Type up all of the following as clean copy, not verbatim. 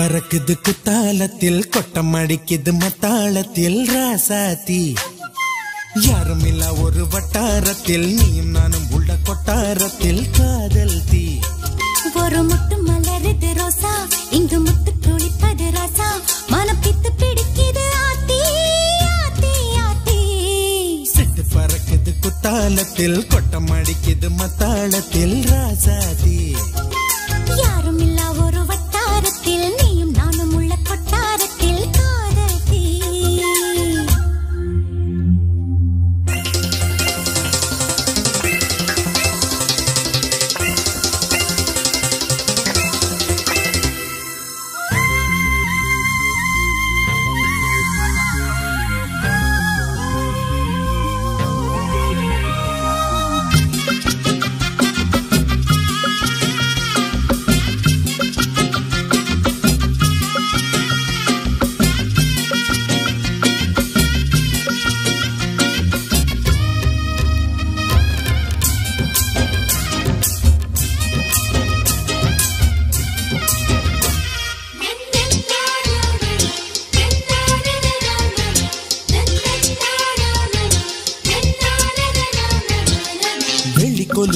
பறக்குது குத்தாலத்தில் கொட்டம் அடிக்குது மத்தாளத்தில் ராசாத்தி யாரும் இல்ல ஒரு வட்டாரத்தில் நீயும் நானும் உள்ள கொட்டாரத்தில் காதல் தீ ஒரு முட்டு மலருது ரோசா இங்கு முத்து துளிப்பது ராசா மனம் பித்து பிடிக்குது ஆத்தி ஆத்தி ஆத்தி சிட்டு பறக்குது குத்தாலத்தில் கொட்டம் அடிக்குது மத்தாளத்தில் ராசாத்தி யாரும் இல்ல ஒரு வட்டாரத்தில் நீயும் நானும் உள்ள கொட்டாரத்தில் காதல் தீ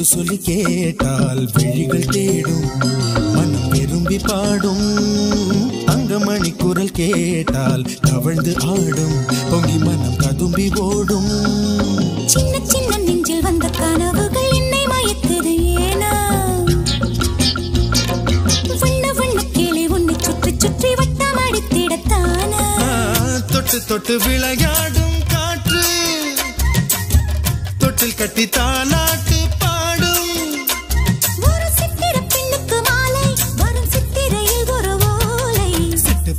சொல்லி கேட்டால் விழிகள் தேடும் மனம் விரும்பி பாடும் தங்கமணி குரல் கேட்டால் கவழ்ந்து ஆடும் பொங்கி மனம் கதும்பி ஓடும் சின்ன சின்ன நெஞ்சில் வந்த கனவுகள் என்னை மயக்குது ஏனா வண்ண வண்ண கிளி உன்னை சுற்றி சுற்றி வட்டம் அடித்திடத்தானா தொட்டு தொட்டு விளையாடும் காற்று தொட்டில் கட்டி தாலாட்டு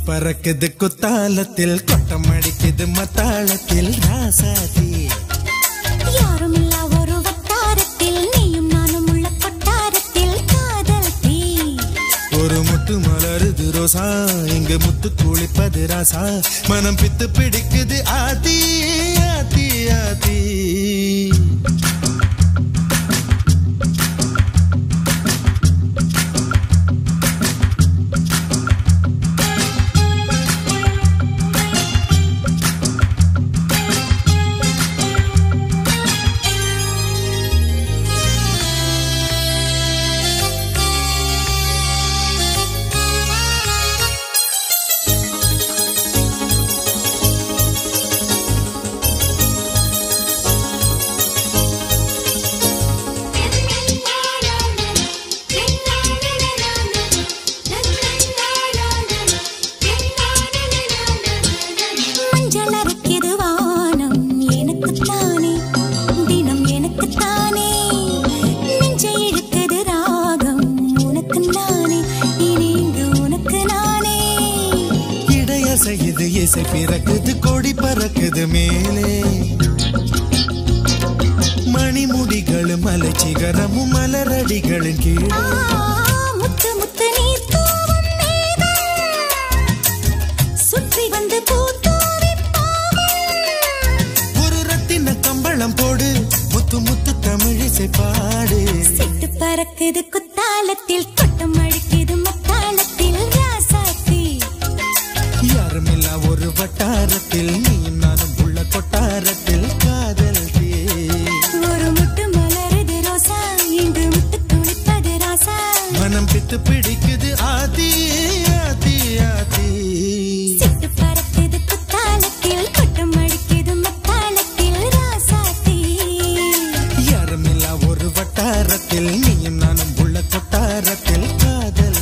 பறக்குது குத்தாலத்தில் கொட்டம் அடிக்குது மத்தாளத்தில் ராசாதி யாரும் இல்ல ஒரு வட்டாரத்தில் நீயும் நானும் உள்ள கொட்டாரத்தில் காதல் தீ ஒரு முட்டு மலருது ரோசா இங்கு முத்து குளிப்பது ராசா மனம் பித்து பிடிக்குது ஆதி ஆதி ஆதி இசை பிறக்குது கொடி பறக்குது மேலே மணிமுடிகள் மலை சிகரமும் மலரடிகளின் கீழே முத்து முத்து நீர் தூவும் மேகம் சுற்றி வந்து பூத்தூவி ஒரு ரத்தின கம்பளம் போடு முத்து முத்து தமிழிசை பாடு சிட்டு பறக்குது குத்தாலத்தில் கொட்டம் அடிக்குது மத்தாளத்தில் ராசாத்தி யாருமில்லா ஒரு வட்டாரத்தில் நீயும் நானும் உள்ள கொட்டாரத்தில் காதல் தீ ஒரு முட்டு மலருது ரோசா இங்கு முத்து துளிப்பது ராசா மனம் பித்து பிடிக்குது ஆதி ஆதி ஆதி சிட்டு பறக்குது குத்தாலத்தில் கொட்டம் அடிக்குது மத்தாளத்தில் ராசாத்தி யாருமில்லா ஒரு வட்டாரத்தில் நீயும் நானும் உள்ள கொட்டாரத்தில் காதல்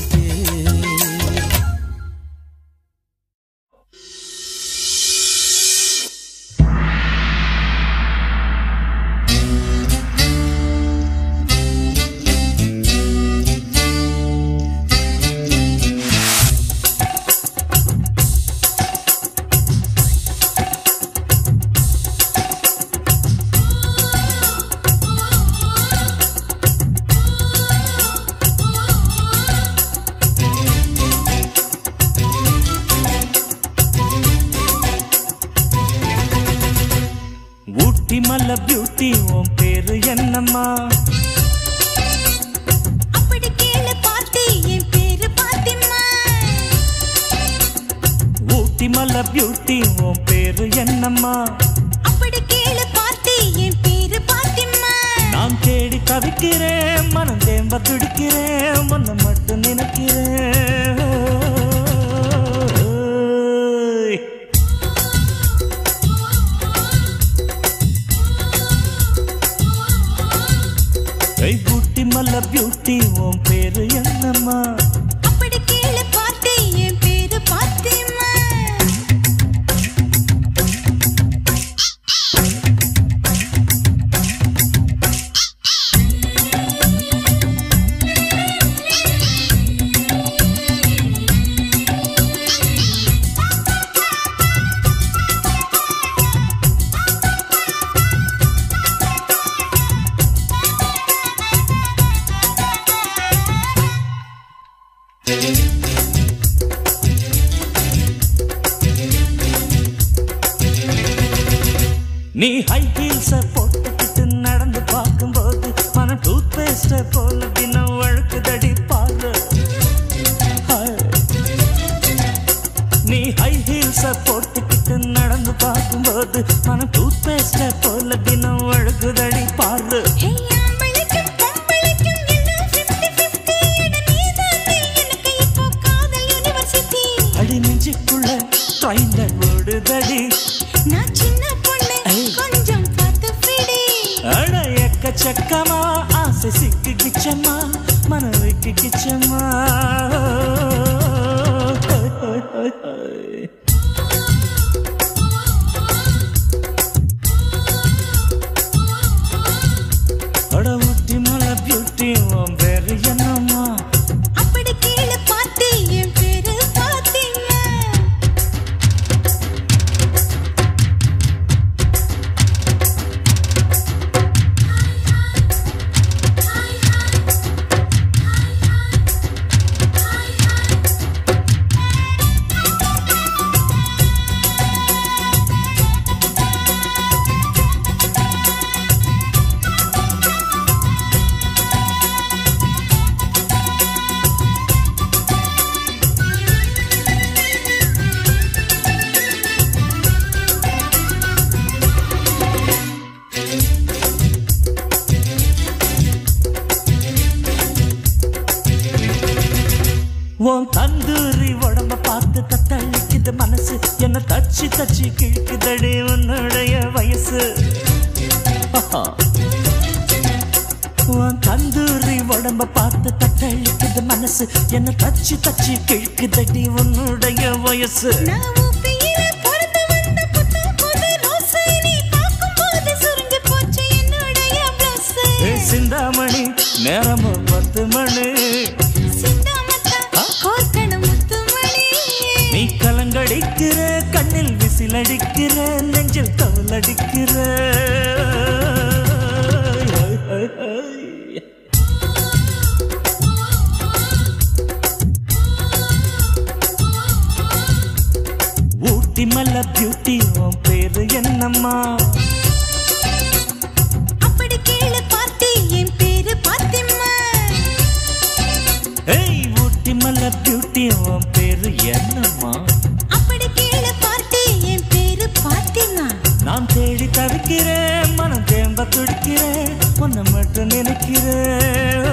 தீ மல்ல பியூட்டி உன் பேரு என்னம்மா அப்படி கேளு பாட்டி என் பேரு பாத்திமா ஊட்டி மலை பியூட்டி உன் பேரு என்னம்மா அப்படி கேளு பார்ட்டி என் பேரு பாத்திம்மா நான் தேடி தவிக்கிறேன் மனம் தேம்ப துடிக்கிறேன் உன்னை மட்டும் நினைக்கிறேன் ஊட்டி மலை பியூட்டி உன் பேரு என்னம்மா அப்படி கேளு பார்ட்டி என் பேரு பாத்திம்மா நீ ஹை ஹீல்ஸ போட்டுக்கிட்டு நடந்து பார்க்கும்போது மனம் டூத் பேஸ்ட போல தினம் வழுக்குதடி பாரு நீ ஹை ஹீல்ஸ போட்டுக்கிட்டு நடந்து பார்க்கும்போது மனம் டூத் பேஸ்ட போல தினம் வழுக்குதடி பாரு அடி நெஞ்சுக்குள்ள ட்ரைன்ல ஓடுதடி நான் சின்ன பொண்ணு கொஞ்சம் பார்த்து பிடி அட எக்கச்சக்கமா ஆசை சிக்கிச்சம்மா மனதுக்கு கிச்சம்மா அட ஊட்டி மலை பியூட்டி உன் பேரு என்னம்மா அப்படி கேளு பார்ட்டி என் பேரு பாத்திம்மா உன் தந்தூரி உடம்ப பார்த்து தத்தளிக்குது மனசு என்ன தச்சு தச்சு கிழக்குதடி உன்னுடைய வயசு உன் தந்தூரி உடம்ப பார்த்து தத்தளிக்குது மனசு என்ன தச்சு தச்சு கிழக்குதடி உன்னுடைய வயசு நான் ஊப்பியில பிறந்து வந்த புத்தம் புது ரோசை நீ பார்க்கும்போது சுருங்கி போச்சு என்னுடைய பிளஸ் சிந்தாமணி நேரமும் 10 மணி நீ கலங்கடிக்கிற கண்ணில் விசிலடிக்கிற நெஞ்சில் தவளடிக்கிற ஊட்டி மலை பியூட்டி உன் பேரு என்னம்மா அப்படி கேளு பார்ட்டி என் பேரு பாத்திம்மா ஊட்டி மலை பியூட்டி உன் பேரு என்னம்மா அப்படி கேளு பார்ட்டி என் பேரு பாத்திம்மா நான் தேடி தவிக்கிறேன் மனம் தேம்ப துடிக்கிறேன் உன்னை மட்டும் நினைக்கிறேன்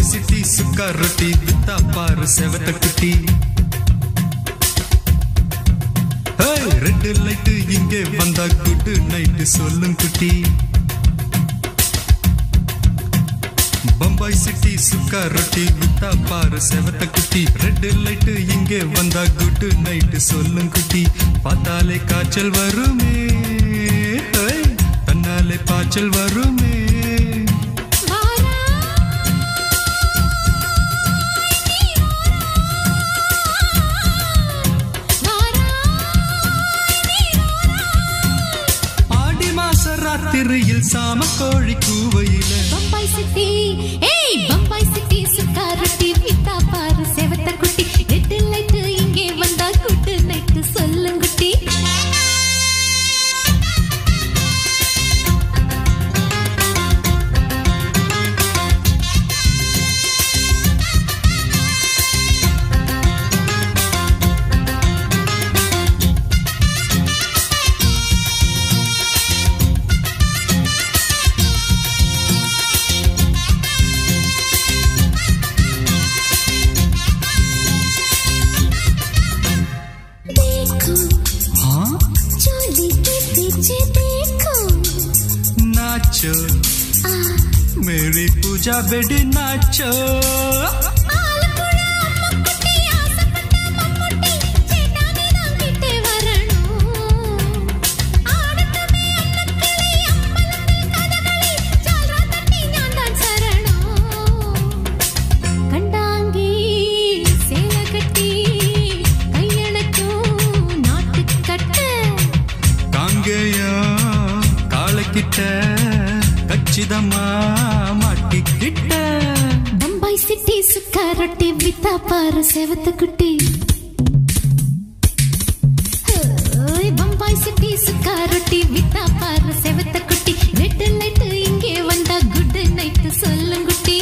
சிட்டி சுக்கா ரொட்டி வித்தா பாரு செவத்த குட்டி ரெட் லைட் இங்கே வந்தா குட் நைட் சொல்லும் குட்டி பம்பாய் சிட்டி சுக்கா ரொட்டி வித்தா பாரு செவத்த குட்டி ரெட் லைட் இங்கே வந்தா குட் நைட் சொல்லும் குட்டி பார்த்தாலே காய்ச்சல் வருமே தன்னாலே பாய்ச்சல் வருமே ராத்திரியில் சாம கோழி கூவையில பம்பாய் சிட்டி பம்பாய் சிட்டி சுக்கா ரொட்டி வித்தா பாரு செவத்த குட்டி ரெட் லைட் இங்கே வந்தா குட் நைட் சொல்லும் குட்டி नाचो मेरी पूजा बेटी नाचो கச்சிதமா மாட்டிக்கிட்ட பம்பாய் சிட்டி சுக்கா ரொட்டி வித்தா பாரு செவத்த குட்டி பம்பாய் சிட்டி சுக்கா ரொட்டி வித்தா பாரு செவத்த குட்டி ரெட் லைட் இங்கே வந்தா குட் நைட் சொல்லும் குட்டி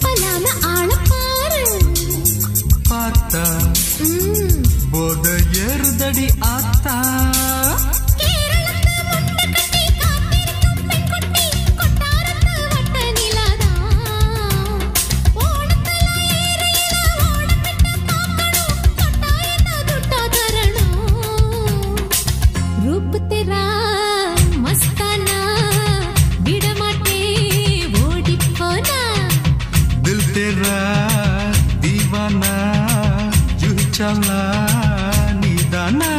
பலான ஆள பாரு பார்த்தா போத ஏறுதடி ஆத்தா रूप तेरा मस्ताना विडमाटे ओडी पोना दिल तेरा दीवाना यूं चला निदाना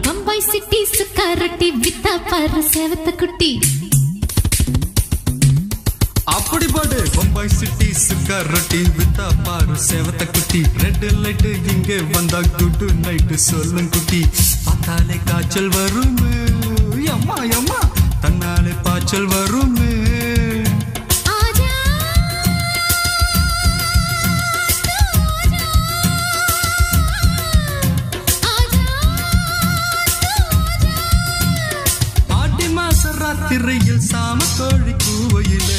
बम्बई सिटी सुक्का रोटी वित्ता पर सेवत कुट्टी அப்படி பாடு பம்பாய் சிட்டி சுக்கா ரொட்டி வித்தா பாரு செவத்த குட்டி ரெட் லைட் இங்கே வந்தா குட் நைட் சொல்லும் குட்டி பார்த்தாலே காய்ச்சல் வருமே அம்மா அம்மா தன்னாலே பாய்ச்சல் வருமே ஆடி மாச ராத்திரியில் சாம கோழி கூவையில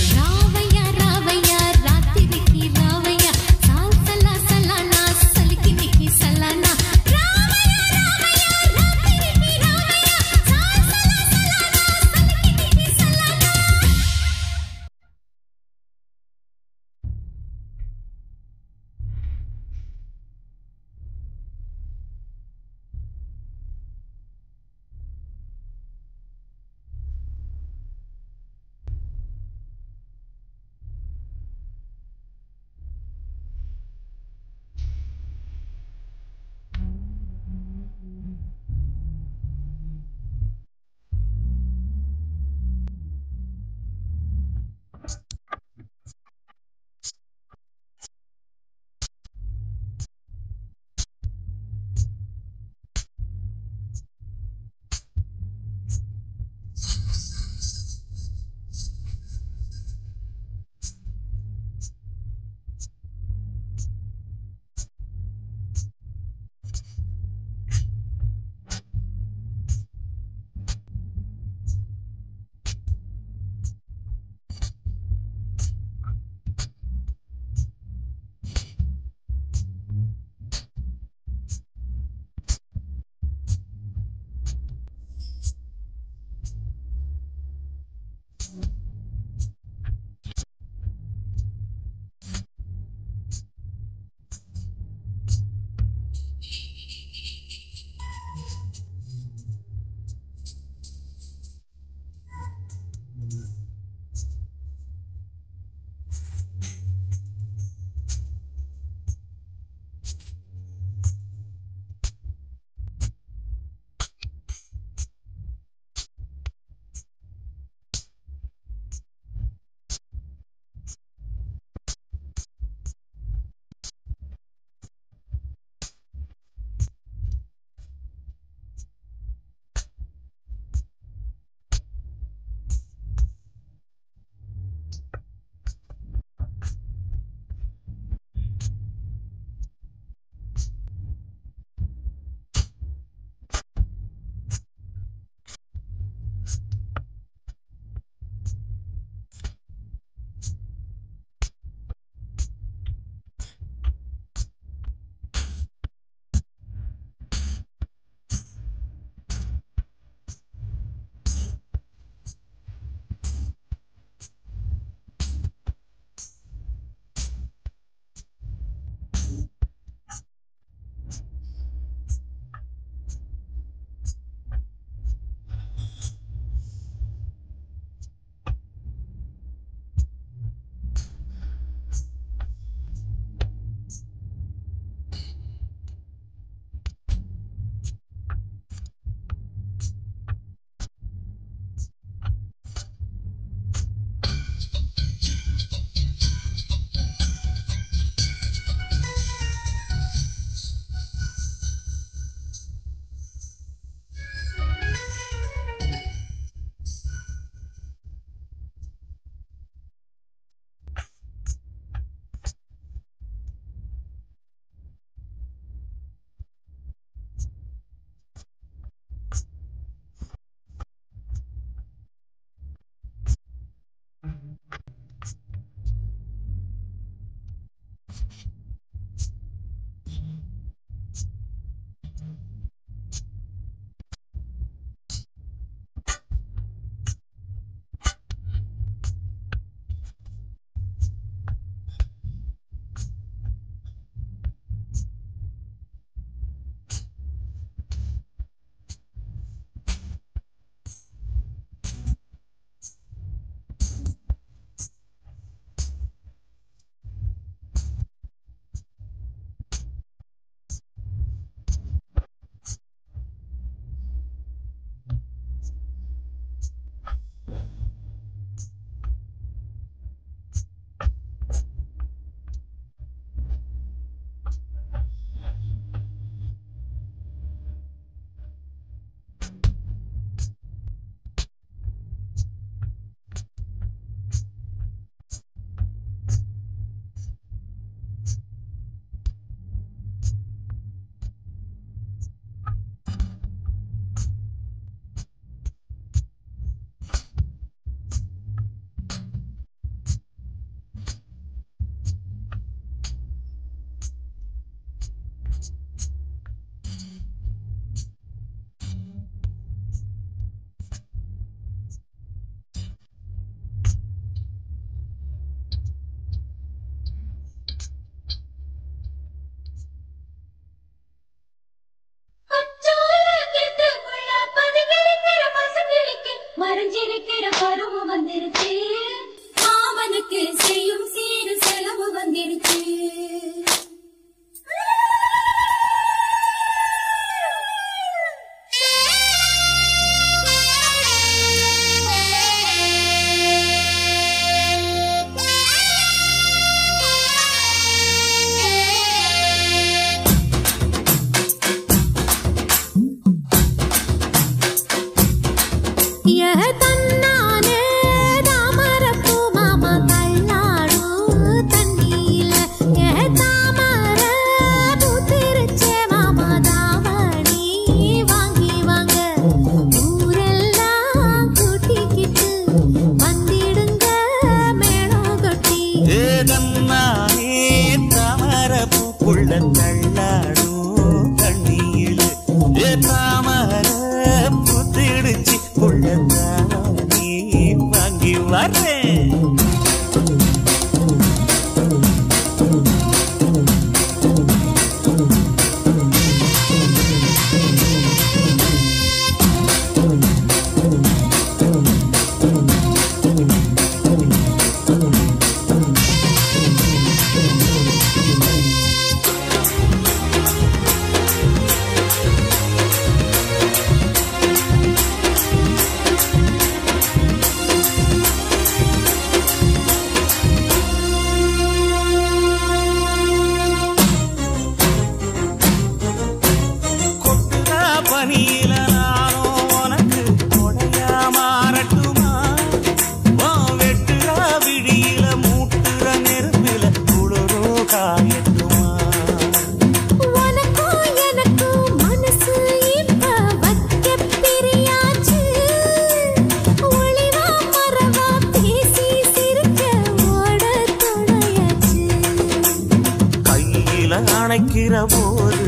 அணைக்கிற போது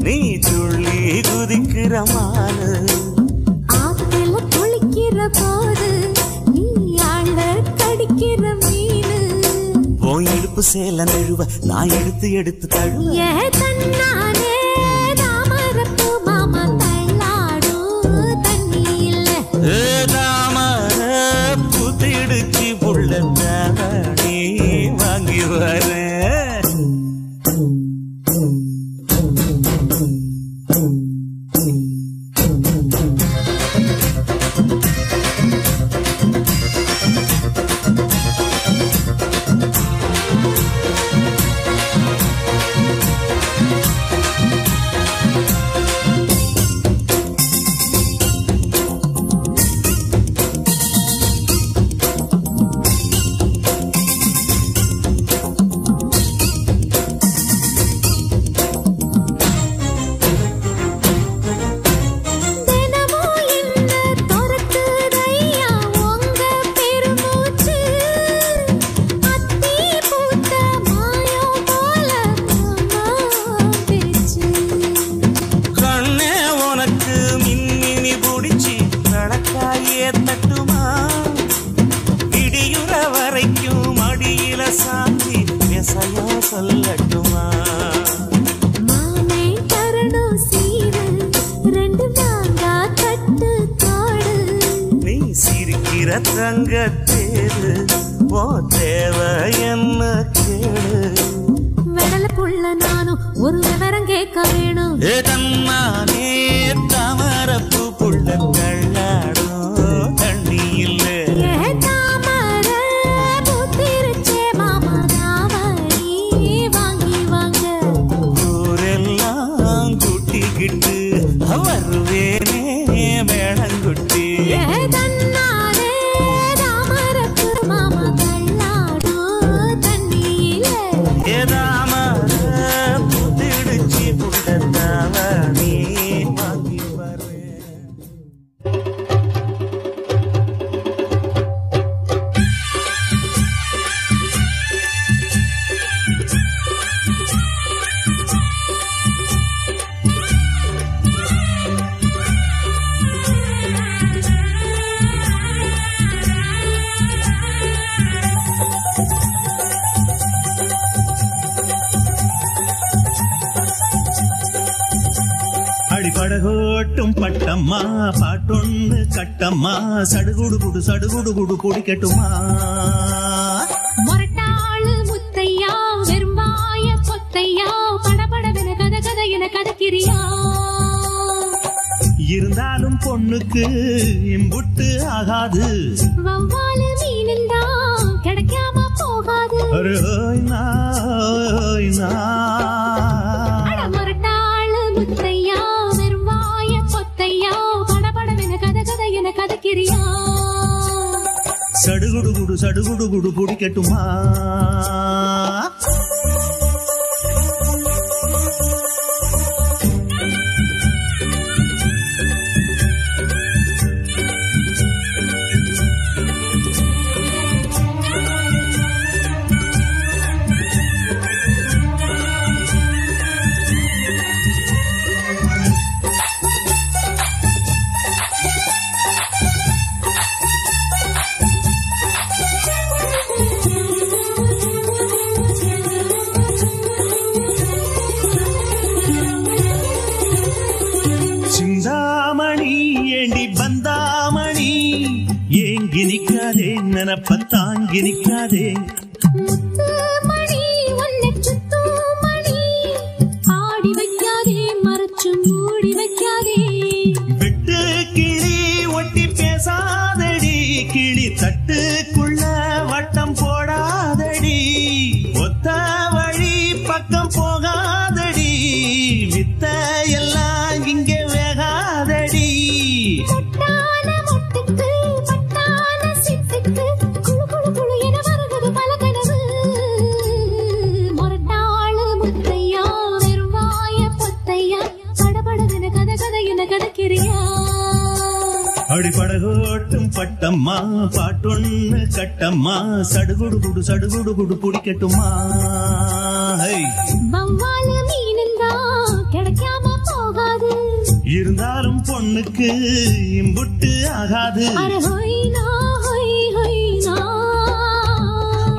நீ துள்ளி குதிக்கிற மானு ஆத்துல குளிக்கிற போது நீ ஆள கடிக்கிற மீனு உன் இடுப்பு சேல நழுவ நான் எடுத்து எடுத்து தழுவ ஏ தன்னானே தாமரப்பு மாமா தள்ளாடும் தண்ணி இல்ல தாமர புத்திடுச்சி புள்ள தானே வாங்கி வர சொல்லட்டுமா மாமே தரணும் சீரு ரெண்டு மாங்கா கட்டு காடு நீ சிரிக்கிற தங்கத்தேரு ஓ தேவை என்ன கேளு வெடல புள்ள நானும் ஒரு விவரம் கேட்க வேணும் ஏ தன்னானே தாமரப்பு புள்ள தள்ளாடும் தண்ணி இல்ல வருவேனே மேளங்குட்டி தாமரப்பு மாமா தள்ளாடும் தண்ணியில ஏதாமர புதிடுச்சி புட்டத்தாவணி வாங்கி வருவேன் படகோட்டும் பட்டம்மா பாட்டொன்னு கட்டம்மா சடுகுடு குடு குடிக்கட்டுமா மொரட்டாளு முத்தையா வெறும்பாய பொத்தையா படபடவென கத கத என கதக்கிறியா இருந்தாலும் பொண்ணுக்கு இம்புட்டு ஆகாது வவ்வாலு மீனில் தான் கிடைக்காம போகாது மொரட்டாளு முத்தையா வெறும்பாய பொத்தையா படபடவென கத கத என கதக்கிறியா சடுகுடு குடு பிடிக்கட்டுமா நினப்ப தாங்கி நிற்காதே முத்து மணி ஒன்னை சுத்தும் மணி ஆடி வைக்காதே மறைச்சு மூடி வைக்காதே விட்டு கிளி ஒட்டி பேசாதடி கிளி தட்டுக்குள்ள வட்டம் போடாதடி ஒத்த வழி பக்கம் போகாதடி வித்த எல்லாம் இங்கே வேகாதடி முட்டான முட்டுக்கு பட்டான சிட்டுக்கு குளு குளு குளு என வருகிறது பல கனவு மொரட்டாளு முத்தையா வெறுவாய பொத்தையா படபடவென கதை கதை என கதக்கிறியா அடிபடகோட்டும் பட்டம்மா பாட்டொன்னு கட்டம்மா சடுகுடு குடு பிடிக்கட்டுமா வவ்வாலு மீனந்தா கிடைக்காம போகாது இருந்தாலும் பொண்ணுக்கு இம்புட்டு ஆகாது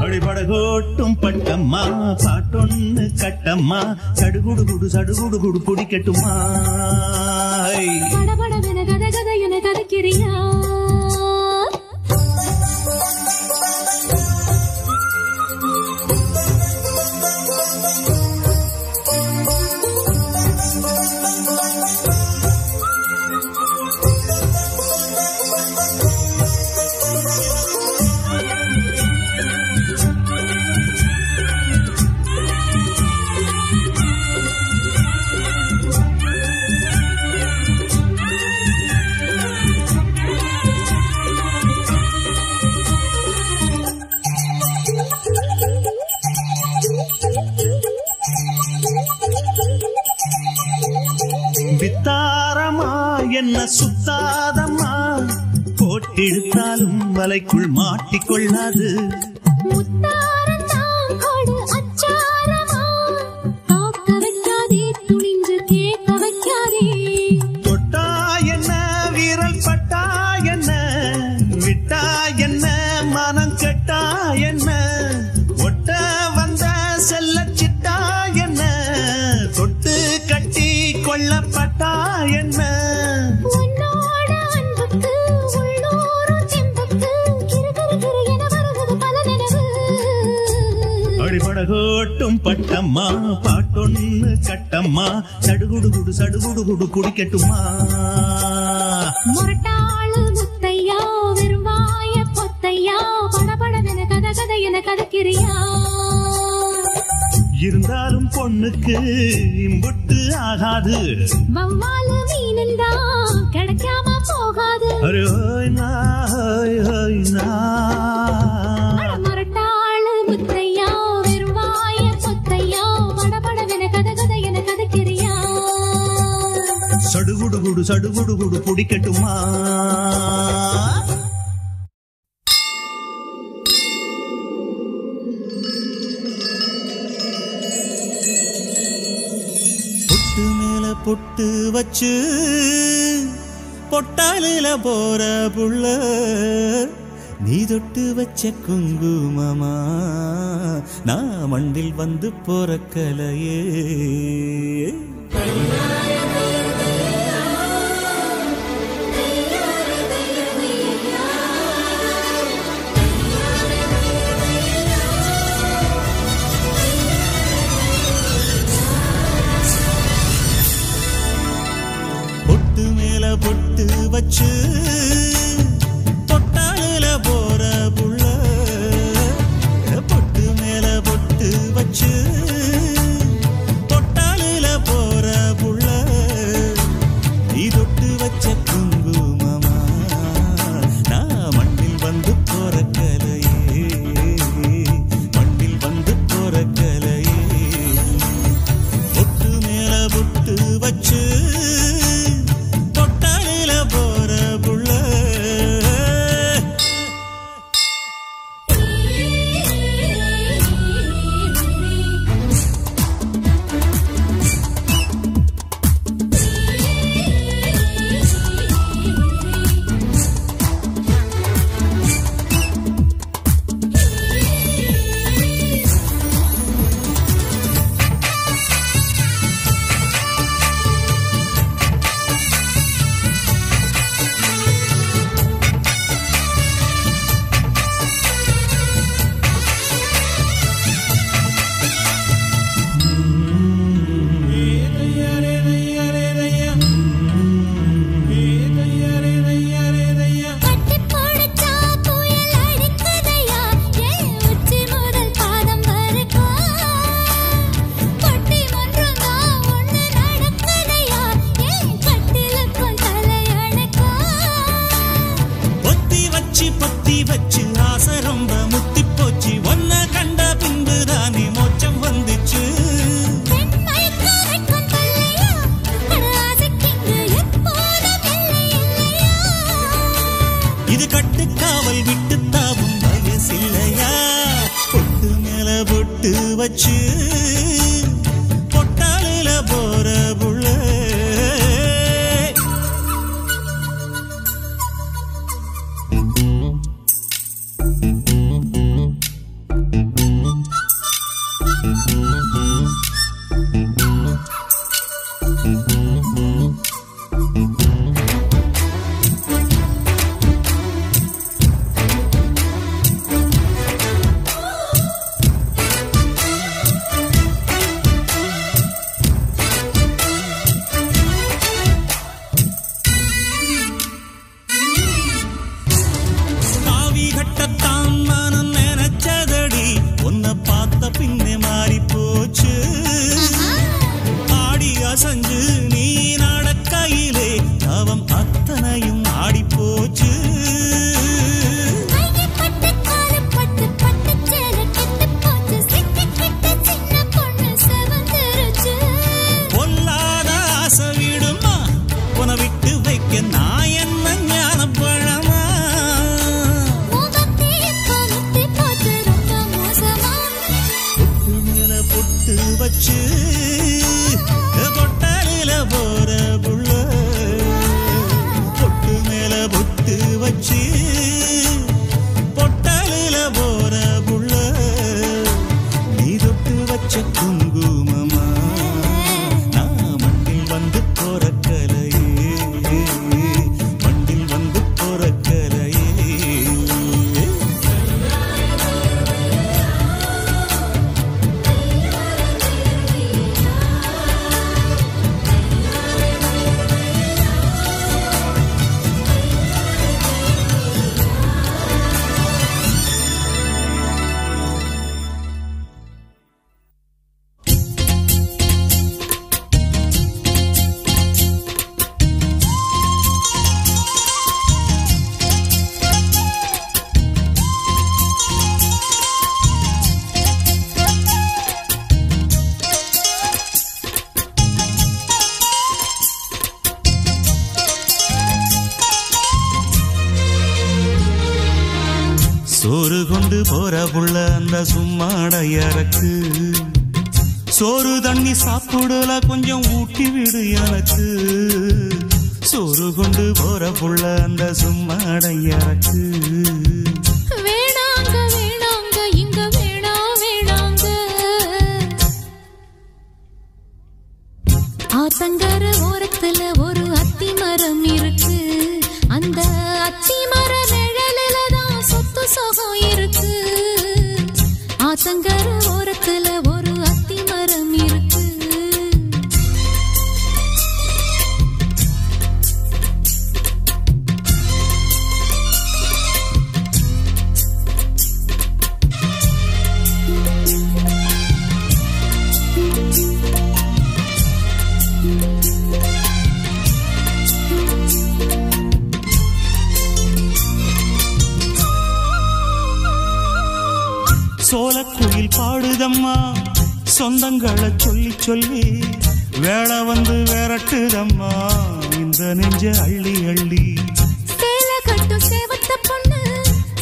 அடிபடகோட்டும் பட்டம்மா பாட்டொன்னு கட்டம்மா சடுகுடு குடு பிடிக்கட்டுமா படபடவென கதை கதை என கதக்கிறியா வித்தாரமா என்ன சுத்தாதம்மா போட்டிடுத்தாலும் வலைக்குள் மாட்டிக்கொள்ளாது தொட்டா என்ன வீரல் பட்டா என்ன விட்டா என்ன மனம் கெட்டா என்ன ஒட்ட வந்த செல்ல சிட்டா என்ன தொட்டு கட்டி கொள்ளப்பட்டா என்ன அடிபடகோட்டும் பட்டம்மா பாட்டொன்னு கட்டம்மா சடுகுடு குடிக்கட்டுமா மொரட்டாளு முத்தையா வெறுவாய பொத்தையா படபடவென கதை கதை என கதக்கிறியா இருந்தாலும் பொண்ணுக்கு இம்புட்டு ஆகாது வவ்வாலு மீனந்தா கிடைக்காம போகாது மொரட்டாளு முத்தையா வெறுவாய பொத்தையா படபடவென கதை கதை என கதக்கிறியா சடுகுடு பிடிக்கட்டுமா பொட்டு மேல பொட்டு வச்சு பொட்டாலில போற புள்ள நீ தொட்டு வச்ச குங்குமமா நான் மண்டில் வந்து போறக்கலையே பொட்டு மேல பொட்டு வச்சு பொட்டாலில போற புள்ள பொட்டு மேல பொட்டு வச்சு பொட்டாலில போற புள்ள பொட்டு வச்சு பொட்டாலில போற புள்ள சோறு கொண்டு போற புள்ள அந்த சும்மாடையறக்கு சோறு தண்ணி சாப்பிடல கொஞ்சம் ஊட்டி விடு எனக்கு சோறு கொண்டு போற புள்ள அந்த சும்மாடையறக்கு வேணாங்க வேணாங்க இங்க வேணாங்க ஆத்தங்கர ஓரத்துல ஒரு அத்தி மரம் இருக்கு அந்த அத்தி மர நிழலில தான் சொத்து சுகம் இருக்கு ஆத்தங்கர ஓரத்துல ஒரு அத்தி மரம் இருக்கு சோலக்குயில் பாடுதம்மா சொந்தங்களை சொல்லி சொல்லி வேளை வந்து விரட்டுதம்மா இந்த நெஞ்ச அள்ளி அள்ளி சேல கட்டும் சேவத்த பொண்ணு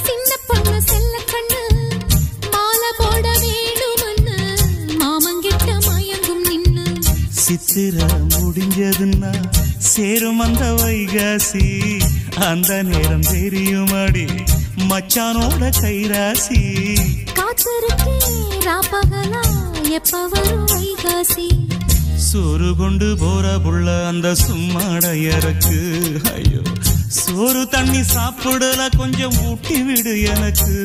சின்ன பொண்ணு செல்ல கண்ணு மாலை போட வேணுமன்னு மாமங்கிட்ட மயங்கும் நின்னு சித்திர முடிஞ்சதுன்னா சேரும் அந்த வைகாசி அந்த நேரம் தெரியுமாடி மச்சானோட கைராசி காத்திருக்கே ராப்பகலா எப்ப வரும் வைகாசி சோறு கொண்டு போற புள்ள அந்த சும்மாடையறக்கு ஐயோ சோறு தண்ணி சாப்பிடல கொஞ்சம் ஊட்டி விடு எனக்கு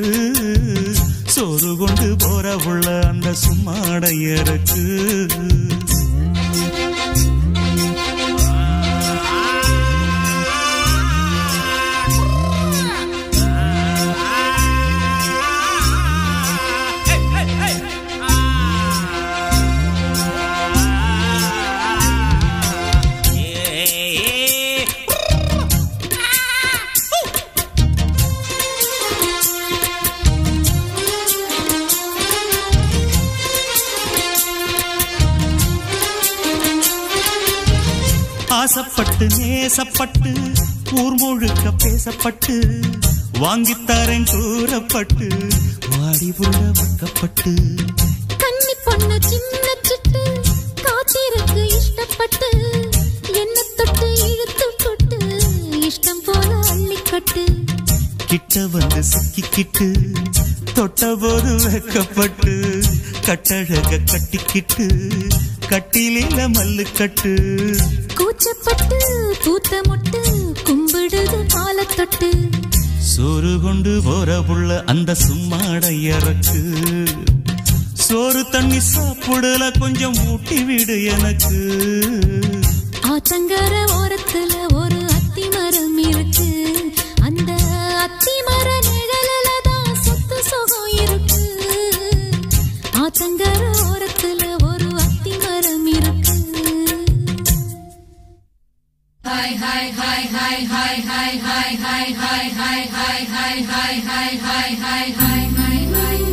சோறு கொண்டு போற புள்ள அந்த சும்மாடையறக்கு ஆசப்பட்டு நேசப்பட்டு ஊர் முழுக்க பேசப்பட்டு வாங்கித்தாரன் கூறப்பட்டு வாடி புள்ள வக்கப்பட்டு கன்னி பொண்ணு சின்ன சிட்டு காத்திருக்கு இஷ்டப்பட்டு என்ன தொட்டு இழுத்து கொட்டு இஷ்டம் போல அள்ளிக்கட்டு கிட்ட வந்து சிக்கிக்கிட்டு தொட்ட போது வெக்கப்பட்டு கட்டழக கட்டிக்கிட்டு கட்டிலில மல்லு கட்டு கூச்சப்பட்டு பூத்த முட்டு கும்பிடுது கால தொட்டு சோறு கொண்டு போற புள்ள அந்த சும்மாட இறக்கு சோறு தண்ணி சாப்பிடல கொஞ்சம் ஊட்டி விடு எனக்கு ஆத்தங்கர ஓரத்துல ஒரு அத்தி மரம் இருக்கு அந்த அத்தி மர நிழலில தான் சொத்து சுகம் இருக்கு ஆத்தங்கர ஓரத்துல ஒரு அத்தி மரம் இருக்கு hi hi hi hi hi hi hi hi hi hi hi hi hi hi hi hi hi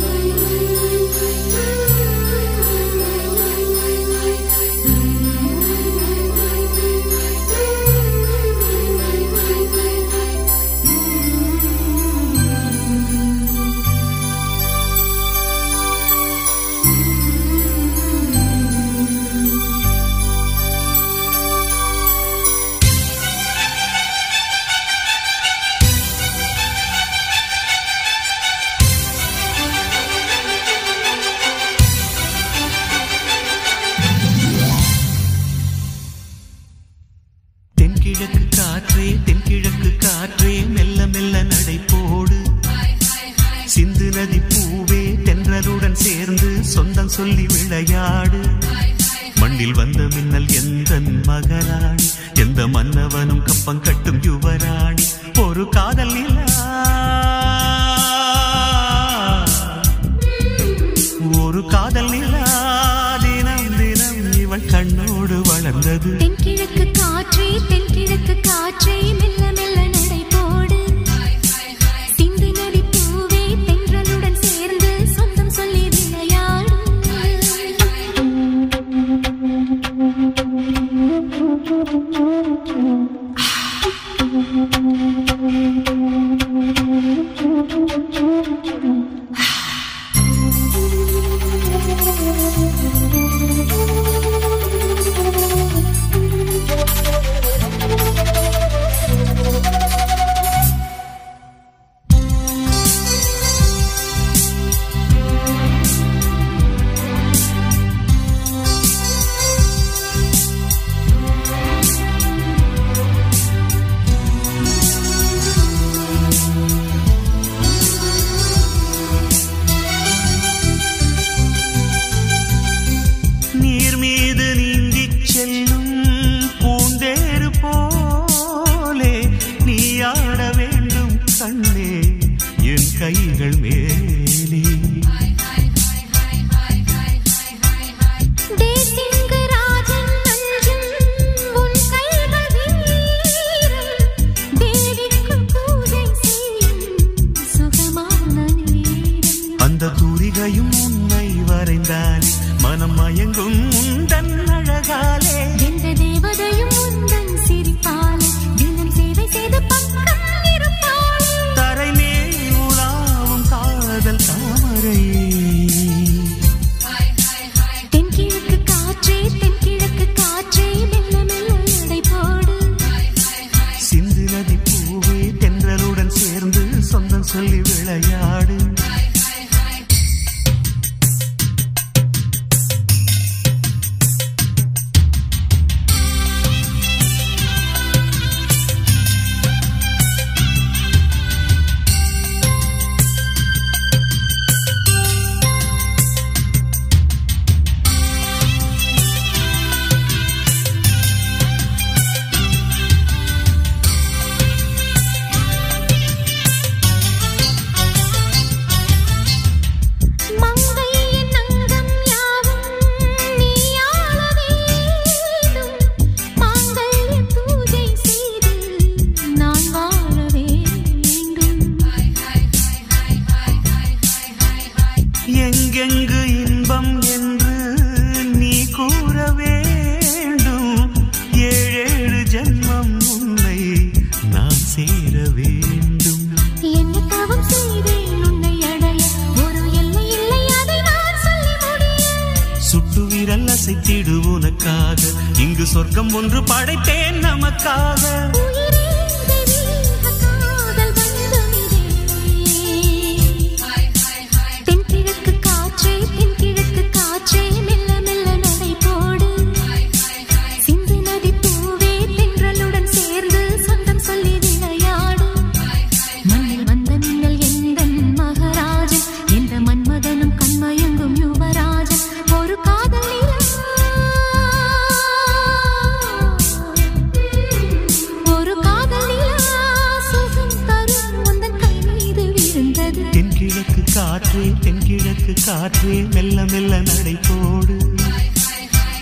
தென்கிழக்கு காற்றே மெல்ல மெல்ல நடை போடு சிந்து நதி பூவே தென்றலுடன் சேர்ந்து சொந்தம் சொல்லி விளையாடு மண்ணில் வந்த மின்னல் எந்த மகராணி எந்த மன்னவனும் கப்பம் கட்டும் யுவராணி ஒரு காதல் நிலா ஒரு காதல் நிலா தினம் தினம் இவள் கண்ணோடு வளர்ந்தது தென்கிழக்கு காற்றே மெல்ல மெல்ல நடை போடு சிந்து நதி பூவே தென்றலுடன் சேர்ந்து சொந்தம் சொல்லி விளையாடு கைகள் மேலே தேசிங்கராஜன் மஞ்சம் உன் கைகள் வீரம் தேவிக்கு பூஜை செய்யும் சுகமான நேரம் அந்த தூரிகையும் உன்னை வரைந்தாலே மனம் மயங்கும் உந்தன் அழகாலே எந்த தேவதையும் உந்தன் சிரிப்பாலே தினம் சேவை செய்து பக்கம் இருப்பாளே தரை மேல் உலாவும் காதல் தாமரையே தென்கிழக்கு காற்றே மெல்ல மெல்ல நடை போடு சிந்து நதி பூவே தென்றலுடன் சேர்ந்து சொந்தம் சொல்லி விளையாடு எங்கெங்கு இன்பம் என்று நீ கூற வேண்டும் ஏழேழு ஜென்மம் உன்னை நான் சேர வேண்டும் என்ன தவம் செய்தேன் உன்னை அடைய ஒரு எல்லை இல்லை அதை நான் சொல்லி முடிய விரல் அசைத்திடு உனக்காக, இங்கு சொர்க்கம் ஒன்று படைத்தேன் நமக்காக. தென்கிழக்கு காற்றே தென்கிழக்கு காற்றே மெல்ல மெல்ல நடை போடு. சிந்து நதி பூவே தென்றலுடன் சேர்ந்து சொந்தம் சொல்லி விளையாடு. மண்ணில் வந்த மின்னல் எந்தன் மகராஜன், எந்த மன்மதனும் கண்மயங்கும் யுவராஜன். ஒரு காதல் நிலா, ஒரு காதல் நிலா சுகம் தரும் உந்தன் கை மீது விழுந்தது. தென்கிழக்கு காற்றே தென்கிழக்கு காற்றே மெல்ல மெல்ல நடை போடு.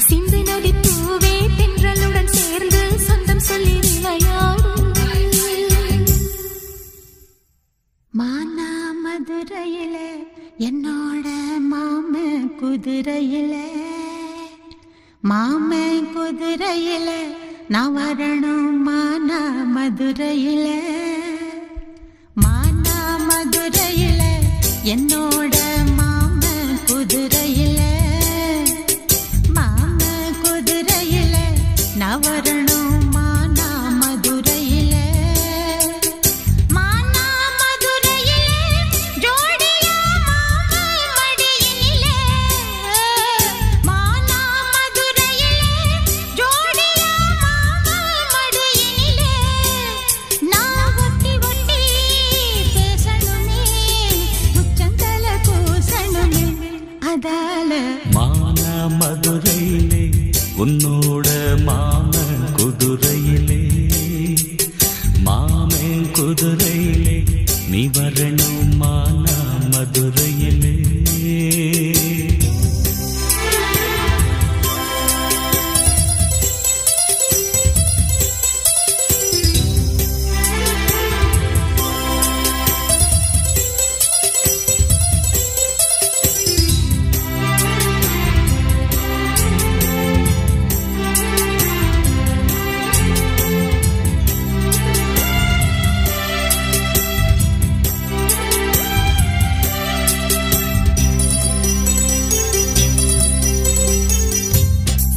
சிந்து நதி பூவே தென்றலுடன் சேர்ந்து சொந்தம் சொல்லி விளையாடு. மானா மதுரையில என்னோட மாம குதிரையில, மாம குதிரையில நான் வரணும். மானா மதுரையில, மானா மதுரையில என்னோட மாம குதிரையில, மாம குதிரையில நான் வரணும். மானா மதுரையில, மானா மதுரையில ஜோடியா மாமா மடியினிலே, மானா மதுரையில ஜோடியா மாமா மடியினிலே. நான் ஒட்டி ஒட்டி பேசணுமே, முச்சந்தல கூசணுமே, அதால மானா மதுரையிலே உன்னோட மாமன் குதிரையிலே, மாமன் குதிரையிலே நீ வரணும். மானா மதுரையிலே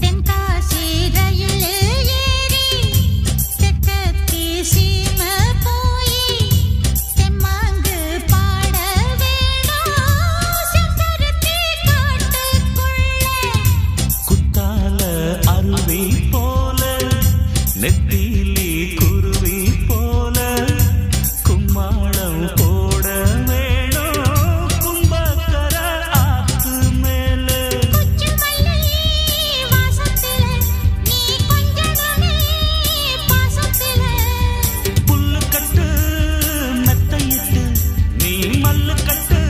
தென்காசி ரயில் ஏறி தெற்கத்தி சீம போய் செம்மாங்கு பாட வேணும். செம்பருத்தி காட்டுக்குள்ளே குத்தால அருவி போல, நெத்திலி குருவி போல கும்மாளம் போட வேணும். கும்பக்கர ஆத்து மேல குச்சி மல்லி வாசத்திலே நீ கொஞ்சணுமே பாசத்திலே. புல்லு கட்டு மெத்தையிட்டு நீ மல்லு கட்டு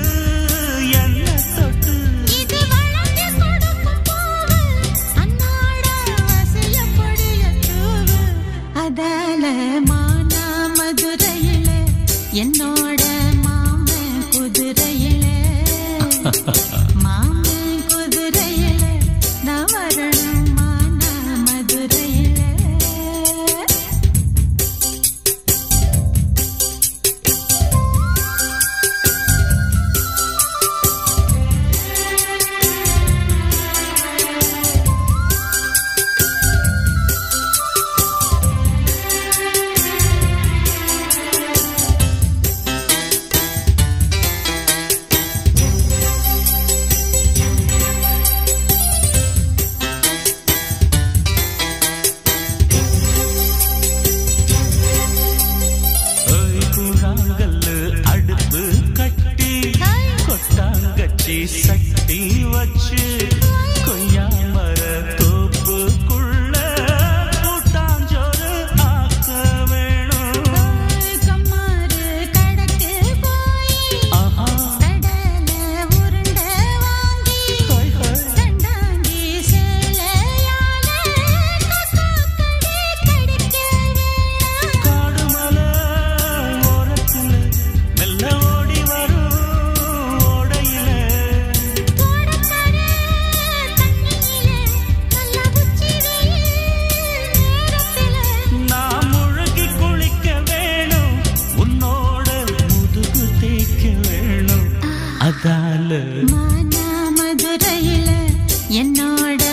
என்ன தொட்டு. இது வளர்ந்து கொடுக்கும் பூவு, அன்னாட வசியப்படிய தூவு, அதால மானா மதுரையில என்னோட மாமன் குதிரையில, மாமன் குதிரையில நான் வரணும். மானா மதுரையில. ஏய் கூழாங்கல்லு அடுப்பு கட்டி, கொட்டாங்கச்சி சட்டி வச்சு, கொய்யா மர தோப்புக்குள்ள கூட்டாஞ்சோறு ஆக்க வேணும். கம்மாறு கடக்கு போய் ஆஹா கடல உருண்ட வாங்கி, ஹோய் ஹோய் கண்டாங்கி சேலையால கக்காக்கடி கடிக்க வேணும். காடுமலை ஓரத்துல மெல்ல ஓடி வரும் ஓடையில, தோடக்கர தண்ணியிலே நல்ல உச்சி வெயில் நேரத்திலே. நான் முழுகி குளிக்க வேணும். உன்னோட முதுகு தேய்க்க வேணும். அதால மானா மதுரையில என்னோட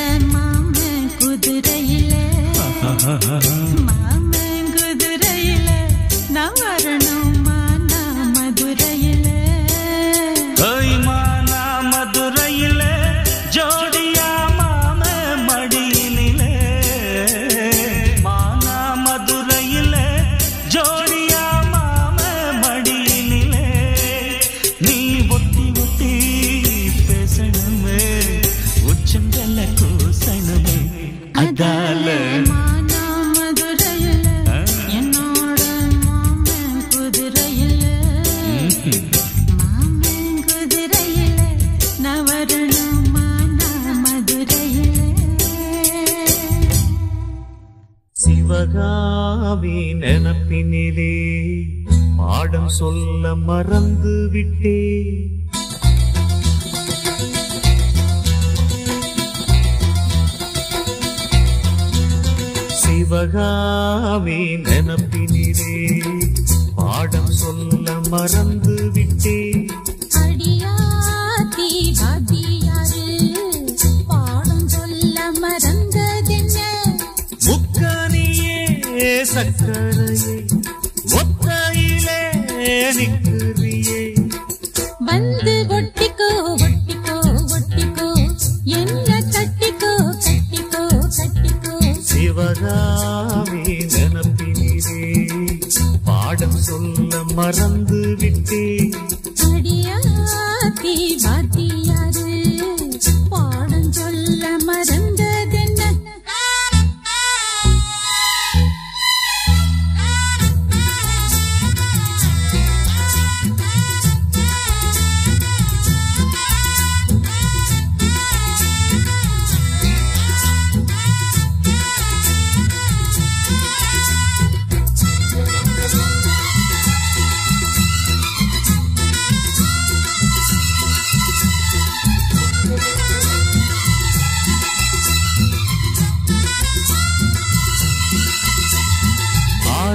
சுத்தணுமே அதால சிவகாமி நினப்பினிலே பாடம் சொல்ல மறந்து விட்டே சிவகாமி நினப்பினிலே பாடம் சொல்ல மறந்து விட்டே அடியாத்தி வாத்தியாரு பாடம் சொல்ல மறந்ததென்ன முக்கனியே சக்கரையே ஒத்தையிலே நிற்கிறியே வந்து ஒட்டிக்கோ ஒட்டிக்கோ ஒட்டிக்கோ என்ன கட்டிக்கோ கட்டிக்கோ கட்டிக்கோ சிவகாமி நினப்பினிலே பாடம் சொல்ல மறந்து விட்டே அடியாத்தி வாத்தியாரு பாடம் சொல்ல மறந்ததென்ன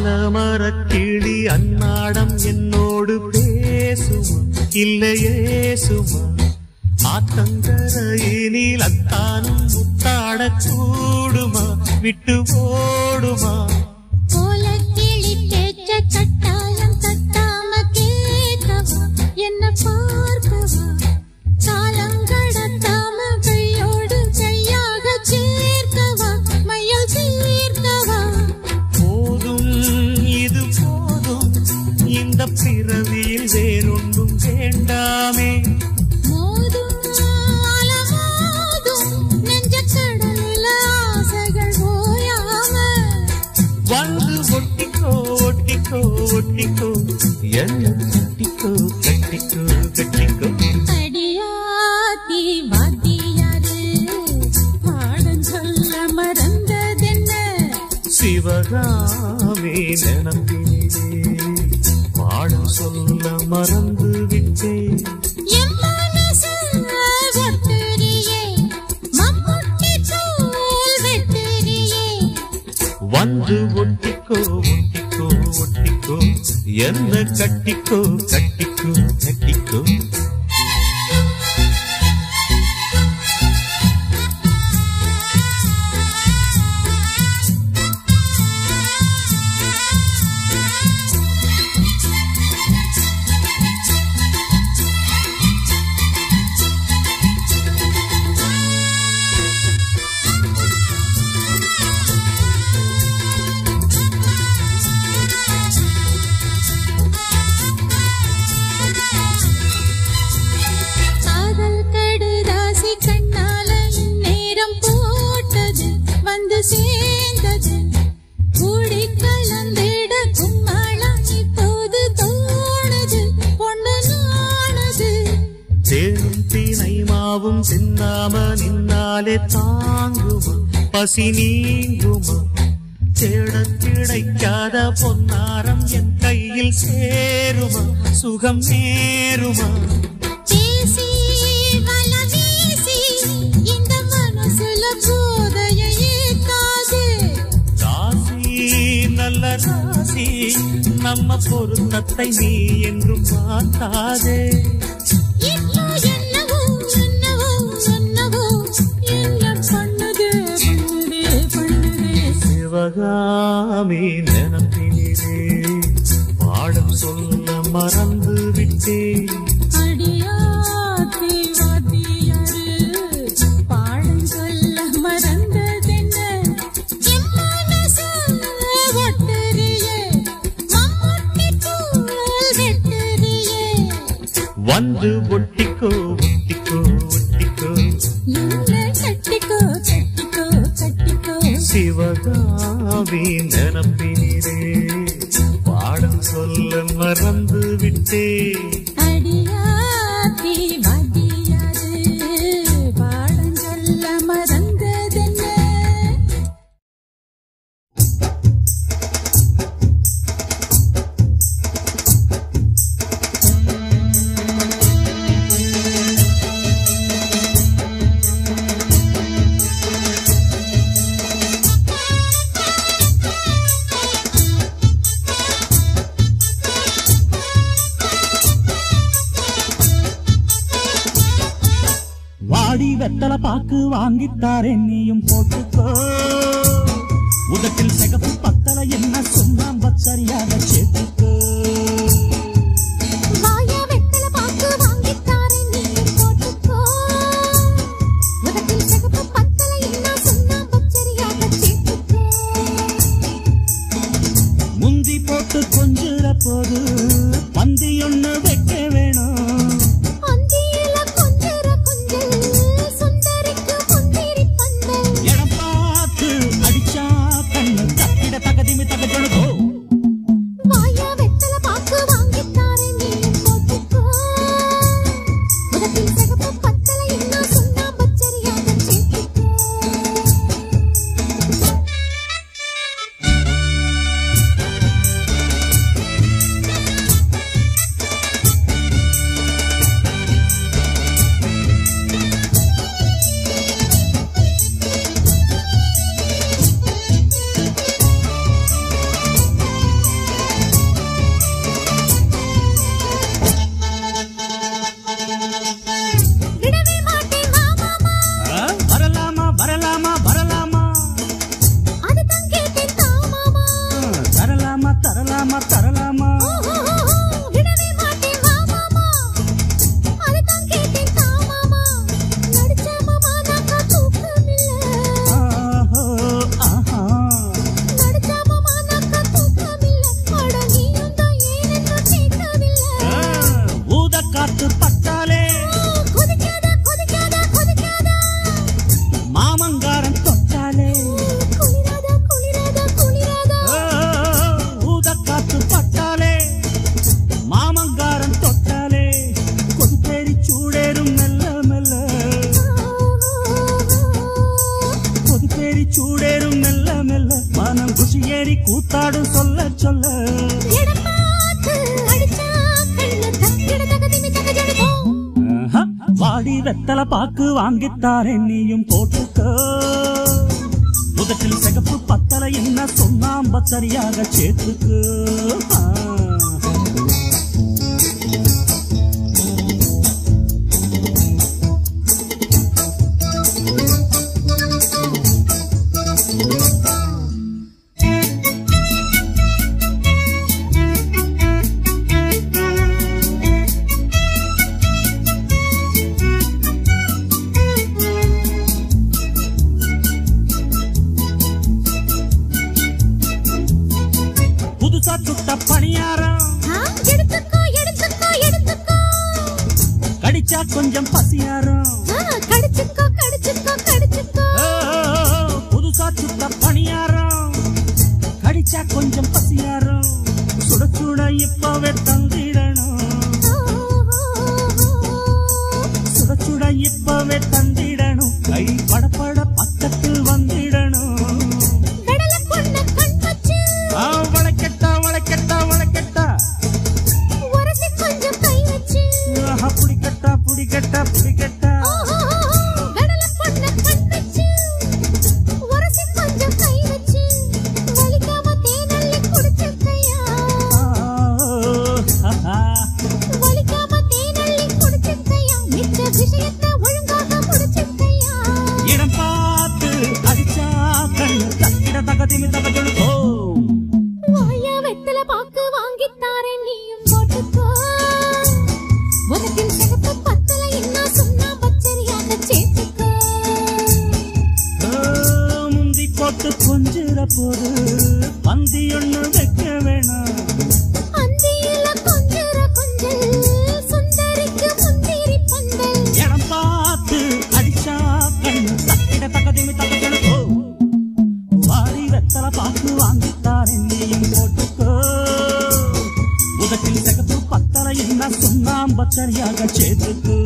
ஆலமரக்கிளி அன்னாடம் என்னோடு பேசுமா இல்லையே சுமா ஆத்தங்கரையினில் அத்தானும் முத்தாட கூடுமா விட்டு ஓடுமா கோலக்கிளி கேட்க கட்டாயம் தட்டாம கேட்கவா என்ன பார்க்கவா காலங்கடத்தாம கையோடு கையாக சேர்க்கவா மையல் தீர்க்கவா போதும் இது போதும் இந்த பிறவியில் வேறொன்றும் வேண்டாமே மோதும் அலமோதும் நெஞ்ச கடலில் ஆசைகள் ஓயாம வந்து ஒட்டிக்கோ ஒட்டிக்கோ ஒட்டிக்கோ என்ன கட்டிக்கோ கட்டிக்கோ கட்டிக்கோ அடியாத்தி வாத்தியாரு பாடம் சொல்ல மறந்ததென்ன சிவகாமி நினப்பினிலே பாடம் சொல்ல மறந்து விட்டே என் மனசு ஒட்டுறியே மம்முட்டி தூள் வெட்டுறியே வந்து ஒட்டிக்கோ ஒட்டிக்கோ ஒட்டிக்கோ என்ன கட்டிக்கோ கட்டிக்கோ கட்டிக்கோ காதல் கடுதாசி கண்ணால நேரம் போட்டது வந்து சேர்ந்தது கூடி கலந்திட கும்மாளம் இப்போது தோணுது பொண்ணு நானது தேனும் தீனை மாவும் சின்னாம நின்னாலே தாங்குமா பசி நீங்குமா தேடக் கிடைக்காத பொன்னாரம் என் கையில் சேருமா சுகம் நேருமா பேசி வல வீசி இந்த மனசுல போதையை ஏத்தாது ராசி நல்ல ராசி நம்ம பொருத்தத்தை நீ என்றும் மாத்தாதே இப்போ என்னவோ என்னவோ என்னவோ என்ன பண்ணுது பண்ணுதே பண்ணுதே சிவகாமி நினப்பினிலே பாடம் சொல்ல மறந்து விட்டே அடியாத்தி வாத்தியாரு பாடம் சொல்ல மறந்ததென்ன என் மனசு ஒட்டுறியே மம்முட்டி தூள் வெட்டுறியே வந்து ஒட்டிக்கோ ஒட்டிக்கோ ஒட்டிக்கோ என்ன கட்டிக்கோ கட்டிக்கோ வாடி வெத்தல பாக்கு வாங்கித்தாரே நீயும் போட்டுக்கோ உதட்டில் சிகப்பு பத்தல என்ன சொன்னாம் சரியாக சேர்த்துக்கோ வாயா வெத்தல பாக்கு வாங்கித்தாரே நீயும் போட்டுக்கோ உதட்டில் சிகப்பு பத்தல என்ன சொன்னாம் சரியாக சேர்த்துக்கோ முந்தி போட்டு கொஞ்சுற போது பந்தி ஒண்ணு வைக்க வேணும் வெத்தல பாக்கு வாங்கித்தாரே நீயும் போட்டுக்கோ உதட்டில் சிகப்பு பத்தல என்ன சொன்னாம் சரியாக சேர்த்துக்கோ சுட்ட பணியாரம் எடுத்துக்கோ எடுத்துக்கோ எடுத்துக்கோ கடிச்சா கொஞ்சம் பசியாரம் கடிச்சுக்கோ கடிச்சுக்கோ கடிச்சுக்கோ புதுசா சுட்ட பணியாரம் கடிச்சா கொஞ்சம் பசியாரம் சுட சுட இப்பவே தந்திடணும் சுட சுட இப்பவே தந்திடணும் கை படப்பட பக்கத்தில் வந்திடணும் கொஞ்சிற போது பந்தி ஒண்ணு வைக்க வேணாம் அந்தியில கொஞ்சிற கொஞ்சல் சுந்தரிக்கு முந்திரி பந்தல் இடம் பார்த்து அடிச்சா கண்ணு தக்கிட தகதிமி தகஜனோ வாரி வெத்தல பாக்கு வாங்கித்தார் என்னையும் போட்டுக்கோ உதட்டில் சிகப்பு பத்தல என்ன சொன்னாம் சரியாக சேர்த்துக்கோ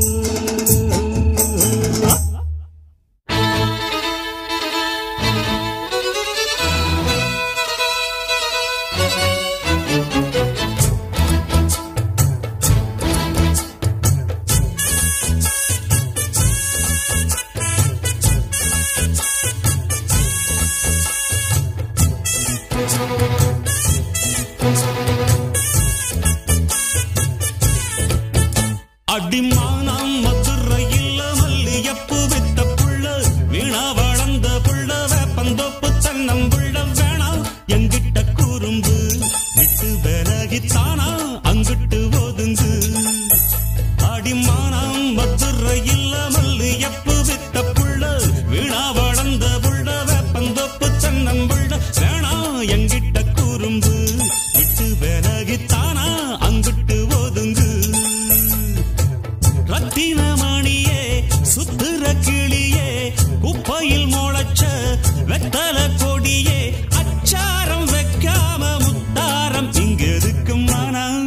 வெத்தல கொடியே அச்சாரம் வைக்காம முத்தாரம் இங்க இருக்கும் மனம்.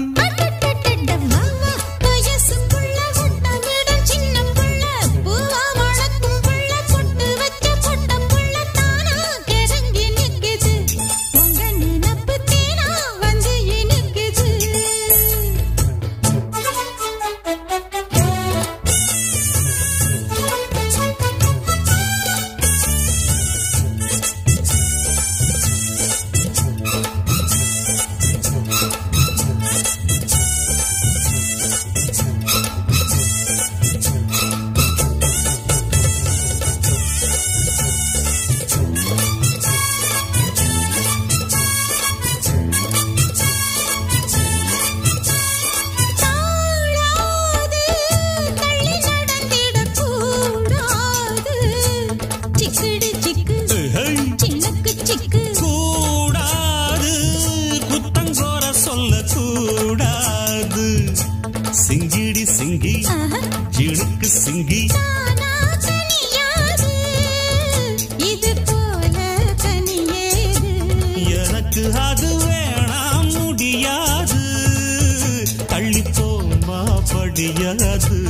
சிங்கிடி சிங்கி ஜிணுக்கு சிங்கி இது போல தனியேது எனக்கு அது வேணாம் முடியாது தள்ளி போமா படியாது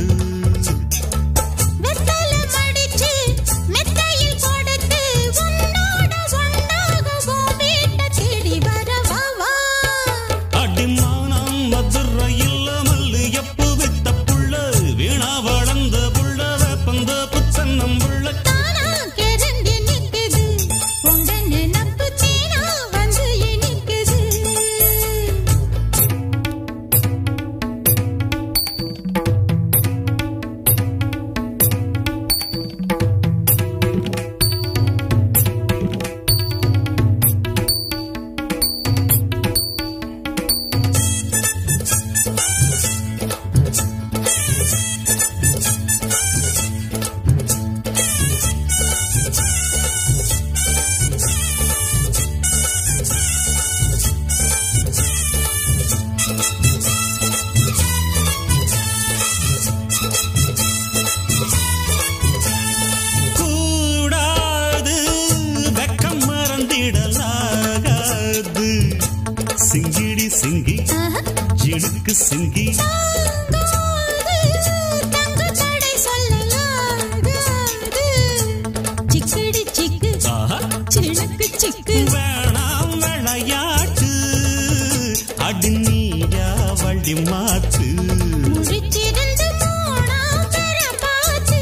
சிங்கிடி சிங்கி ஜிணுக்கு சிங்கி சிக்கடி சிக்கு சிணுக்கு சிக்கு வேணாம் விளையாட்டு அடி நீயா வழி மாத்து முடிச்சிருந்து போனா பெற பார்த்து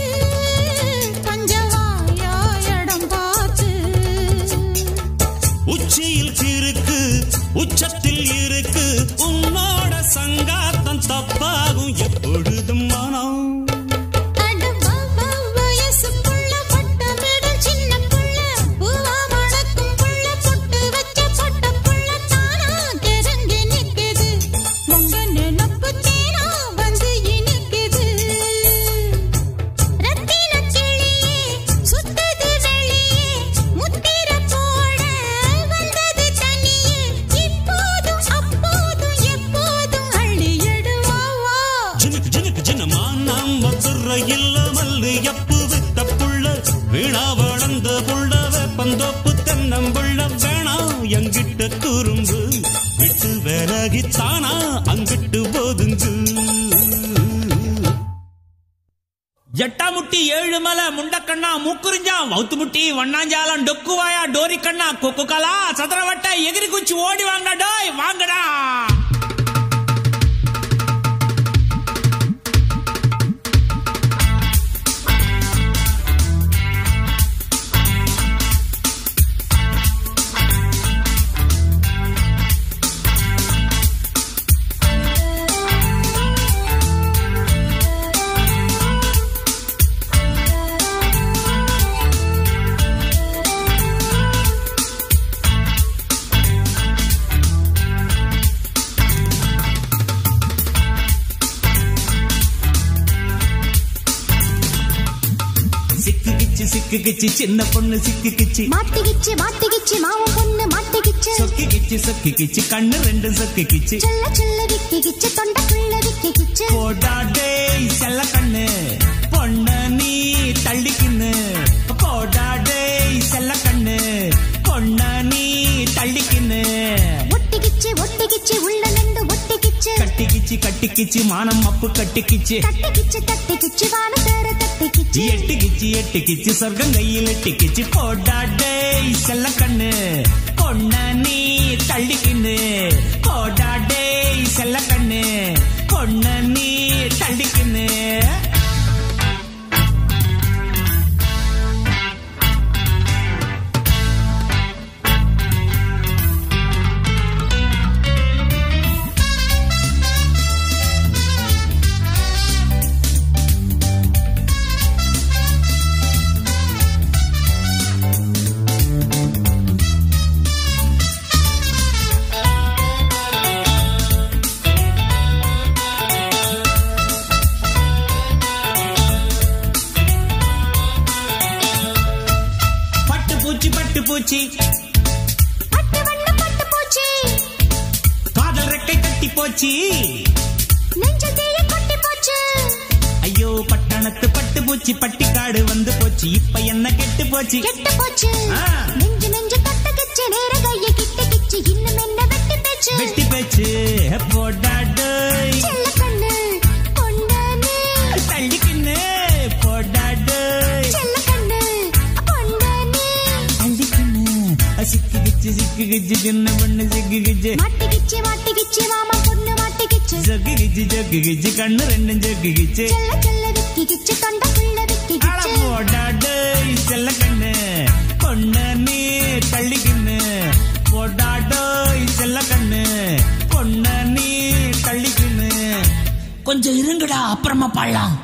பஞ்சவாயா இடம் பார்த்து உச்சியில் இருக்கு உச்சத்தில் இருக்கு உன்னோட சங்காத்தம் தப்பாகும் எப்பொழுதும் மனம் இல்ல மல்லு எப்பு வித்த புள்ள வீணா வளர்ந்த புள்ள வேப்பந்தோப்பு தென்னம்புள்ள வேணா எங்கிட்ட குறும்பு விட்டு விலகித்தானா அங்கிட்டு போதுங்கு ஜட்டாமுட்டி ஏழுமலை முண்டக்கண்ணா மூக்குறிஞ்சா மவுத்துமுட்டி வண்ணாஞ்சாலம் டொக்குவாயா டோரி கண்ணா கொக்கு கலா சதுரவட்ட எகிரி குச்சி ஓடி வாங்க டோய் வாங்கடா. சிக்கிக்கிச்சு சின்ன பொண்ணு சிக்கிக்கிச்சு மாட்டிக்கிச்சு மாட்டிக்கிச்சு மாவு பொண்ணு மாட்டிக்கிச்சு சொக்கிக்கிச்சு கண்ணு ரெண்டு சொக்கிக்கிச்சு செல்ல செல்ல விக்கிக்கிச்சு தொண்டைக்குள்ள விக்கிக்கிச்சு போடாடே செல்ல கண்ணு பொண்ணு நீ தள்ளிக்கின்னு போடாடே செல்ல கண்ணு கிச்சி கட்டிக்கிச்சு மானம் அப்பு கட்டிக்கிச்சு தட்டிக்கிச்சு வானத்தேர தட்டிக்கிச்சு எட்டு கிச்சி சொர்க்கம் கையில் எட்டிக்கிச்சு போடாடே செல்ல கண்ணு பொண்ண நீ தள்ளிக்கின்னு போடாடே செல்ல கண்ணு பொண்ண நீ தள்ளிக்கின்னு பூச்சி பட்டு வண்ண பட்டு பூச்சி காதல் ரெக்கை கட்டி போச்சு நெஞ்சில் தீய கொட்டி போச்சு ஐயோ பட்டணத்து பட்டு பூச்சி பட்டிக்காடு வந்து போச்சு இப்ப என்ன கெட்டு போச்சு நெஞ்சு தட்டக்கிச்சு நேர கையை கிட்டக்கிச்சு இன்னும் என்ன வெட்டி பேச்சு போடாடு செல்ல கண்ணு பொண்ணு தள்ளிக்கின்னு போடாடு செல்ல கண்ணு பொண்ணு சிக்கு கிச்சு சின்ன பொண்ணு சிக்கு கிச்சு மாட்டிக்கிச்சு மாமா பொண்ணு மாட்டிக்கிச்சு ஜக்கு கிச்சு கண்ணு ரெண்டும் ஜக்கு கிச்சு செல்ல விக்கிச்சு தொண்டைக்குள்ள விக்கிச்சு போடாடு செல்ல கண்ணு பொண்ணு நீ தள்ளிக்கின்னு போடாடு செல்ல கண்ணு பொண்ணு நீ தள்ளிக்கின்னு கொஞ்சம் இருங்கடா அப்புறமா பாடலாம்.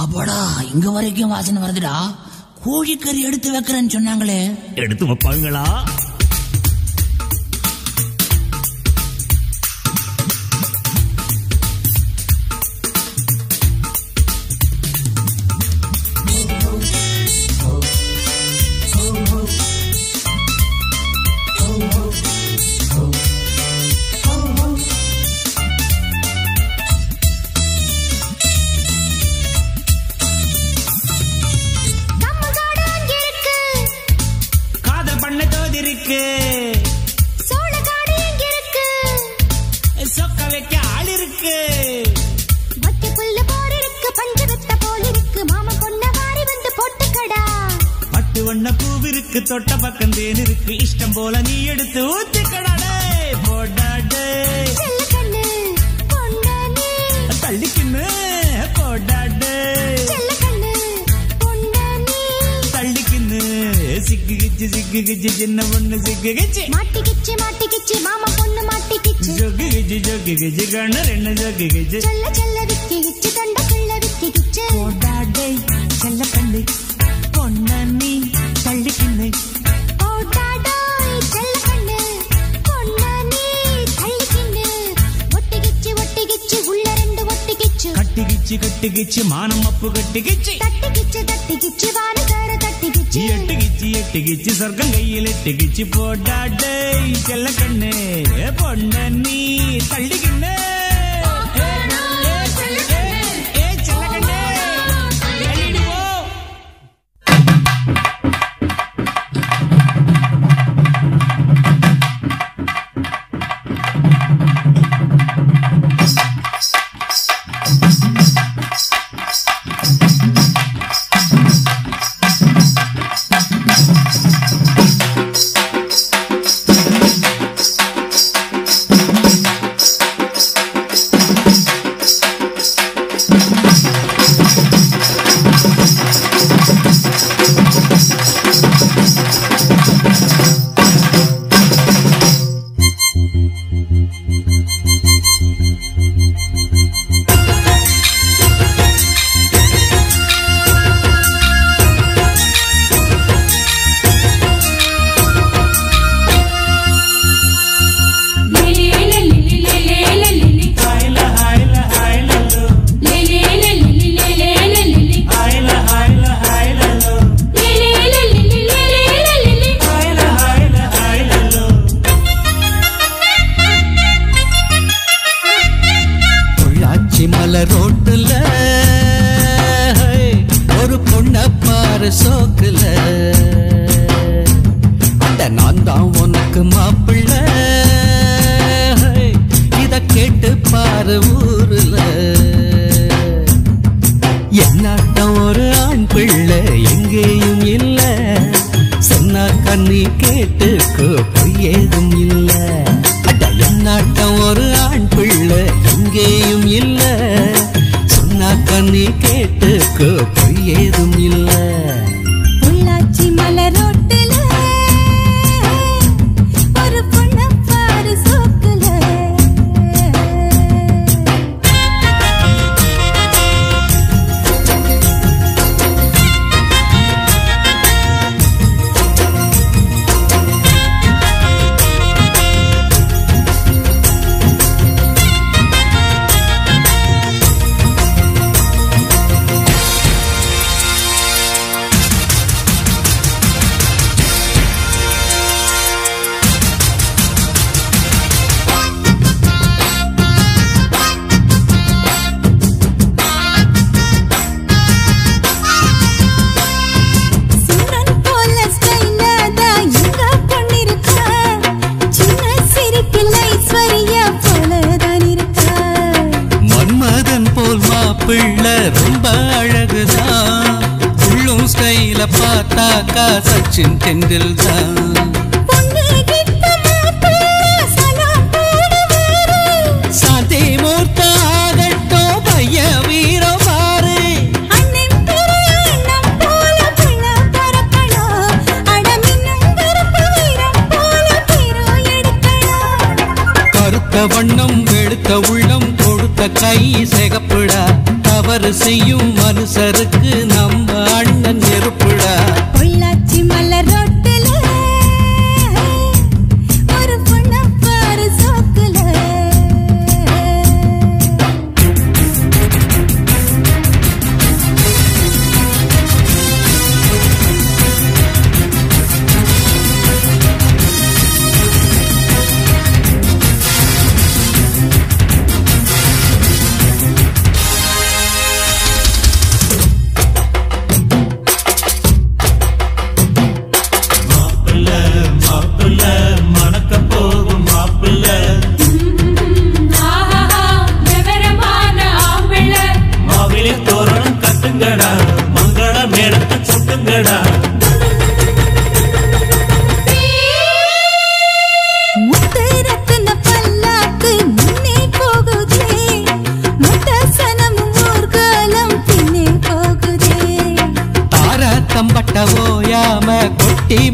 அப்படா இங்க வரைக்கும் வாசனை வருதுடா. கோழிக்கறி எடுத்து வைக்கிறேன்னு சொன்னாங்களே, எடுத்து வைப்பாங்களா? தொட்ட பக்கம் தேன் இருக்கு, இஷ்டம் போல நீ எடுத்து ஊத்திக்கடாடே போடாடே தள்ளிக்கின்னு போடாடே தள்ளிக்கின்னு சிக்கு கிச்சு சின்ன பொண்ணு சிக்கு கிச்சு மாட்டிக்கிச்சு மாமா பொண்ணு மாட்டிக்கிச்சு ஜொக்கு கிச்சு கண்ணு ரெண்டு ஜொக்கு கிச்சு விக்கிச்சு தொண்டக்குள்ள விக்கிச்சு போடாடே செல்ல கண்ணு பொண்ணு நீ தள்ளிக்கின்னு கட்டிக்கிச்சு மானம் அப்பு கட்டிக்கிச்சு தட்டிக்கிச்சு வானகார தட்டிக்கிச்சு எட்டுக்கிச்சு சொர்க்கம் கையில் எட்டுக்கிச்சு போடாடே செல்ல கண்ணு பொண்ணு நீ தள்ளிக்கின்னு நான் தான் உனக்கு மாப்பிள்ள, இத இத கேட்டு பாரு ஊருல என்னாட்டம் ஒரு ஆண் பிள்ளை எங்கேயும் இல்ல சொன்னா கண்ணி கேட்டுக்கோ பொய் ஏதும் இல்ல அட என்னாட்டம் ஒரு ஆண் பிள்ளை எங்கேயும் இல்ல சொன்னா கண்ணி கேட்டுக்கோ பொய் ஏதும் இல்ல பொள்ளாச்சி மலரோட்டுல ஒரு பொண்ணு பாரு சோக்குல பார்த்தாக்கா சச்சின் டெண்டுல்கர் சாந்தி மூர்த்த ஆகட்டோ பைய வீரோ பாரு கருத்த வண்ணம் வெளுத்த உள்ளம் கொடுத்த கை சிகப்புடா தவறு செய்யும் மனுஷருக்கு நம்ம அண்ணன் நெருப்புடா பொள்ளாச்சி மலரோட்டுல ஒரு பொண்ணு பாரு சோக்குல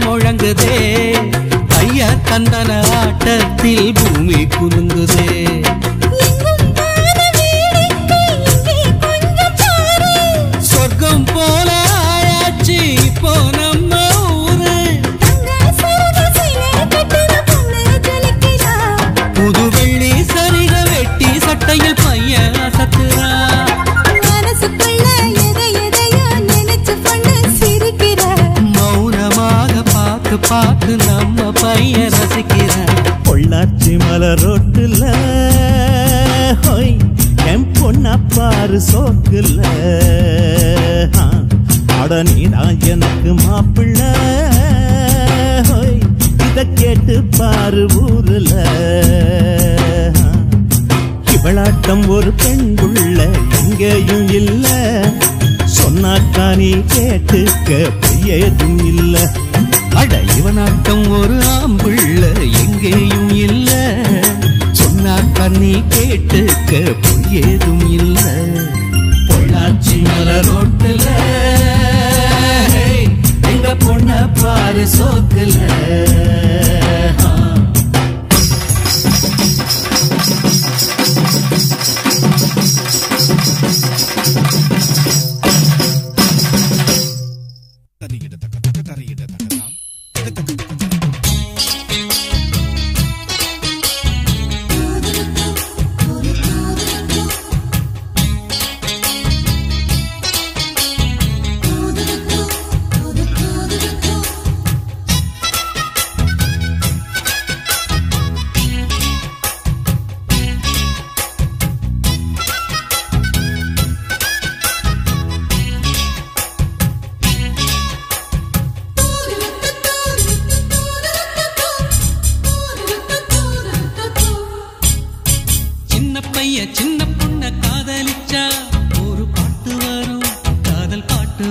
முழங்குதே ஐயா தந்தன ஆட்டத்தில் பூமி குலுங்குதே சொர்க்கம் போல ஆயாச்சு இப்போ நம்ம ஊரு புது வெள்ளி சரிக வெட்டி சட்டையில் பையன் அசத்துறா பார்த்து நம்ம பையன் ரசிக்கிற பொள்ளாச்சி மலரோட்டுல ஹோய் என் பொண்ண பாரு சோக்குல அட நீதான் எனக்கு மாப்பிள்ள ஹோய் இத கேட்டு பாரு ஊருல இவளாட்டம் ஒரு பெண்குள்ள எங்கேயும் இல்ல சொன்னாக்கா நீ கேட்டுக்க பொய்யேதும் இல்ல அட இவனாட்டம் ஒரு ஆம்பிள்ள எங்கேயும் இல்ல சொன்னா கண்ணி கேட்டுக்க பொய்யேதும் இல்ல பொள்ளாச்சி மலரோட்டுல எங்க பொண்ண பாரு சோக்குல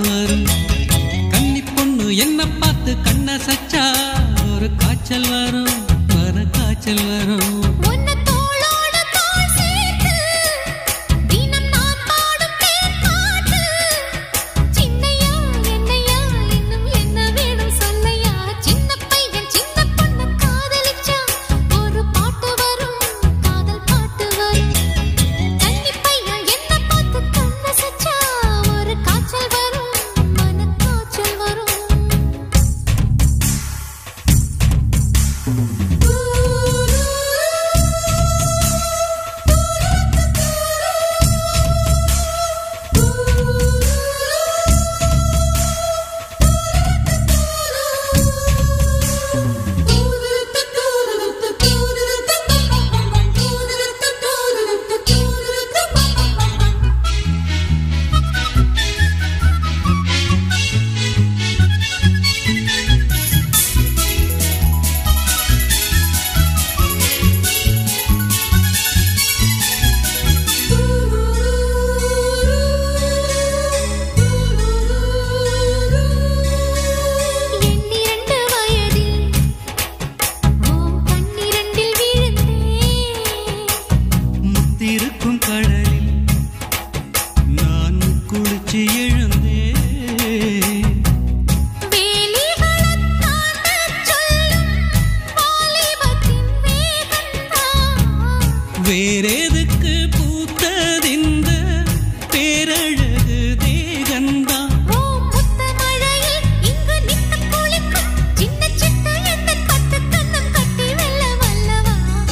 வரும். கன்னி பொண்ணு என்ன பார்த்து கண்ண சச்சா ஒரு காய்ச்சல் வரும், மன காய்ச்சல் வரும். வேறெதுக்கு பூத்ததிந்த பேரழகு தேகந்தா.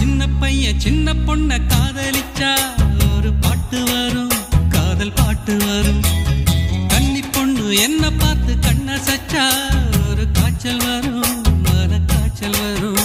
சின்ன பையன் சின்ன பொண்ண காதலிச்சா ஒரு பாட்டு வரும், காதல் பாட்டு வரும். கன்னி பொண்ணு என்ன பார்த்து கண்ண சச்சா ஒரு காய்ச்சல் வரும், மன காய்ச்சல் வரும்.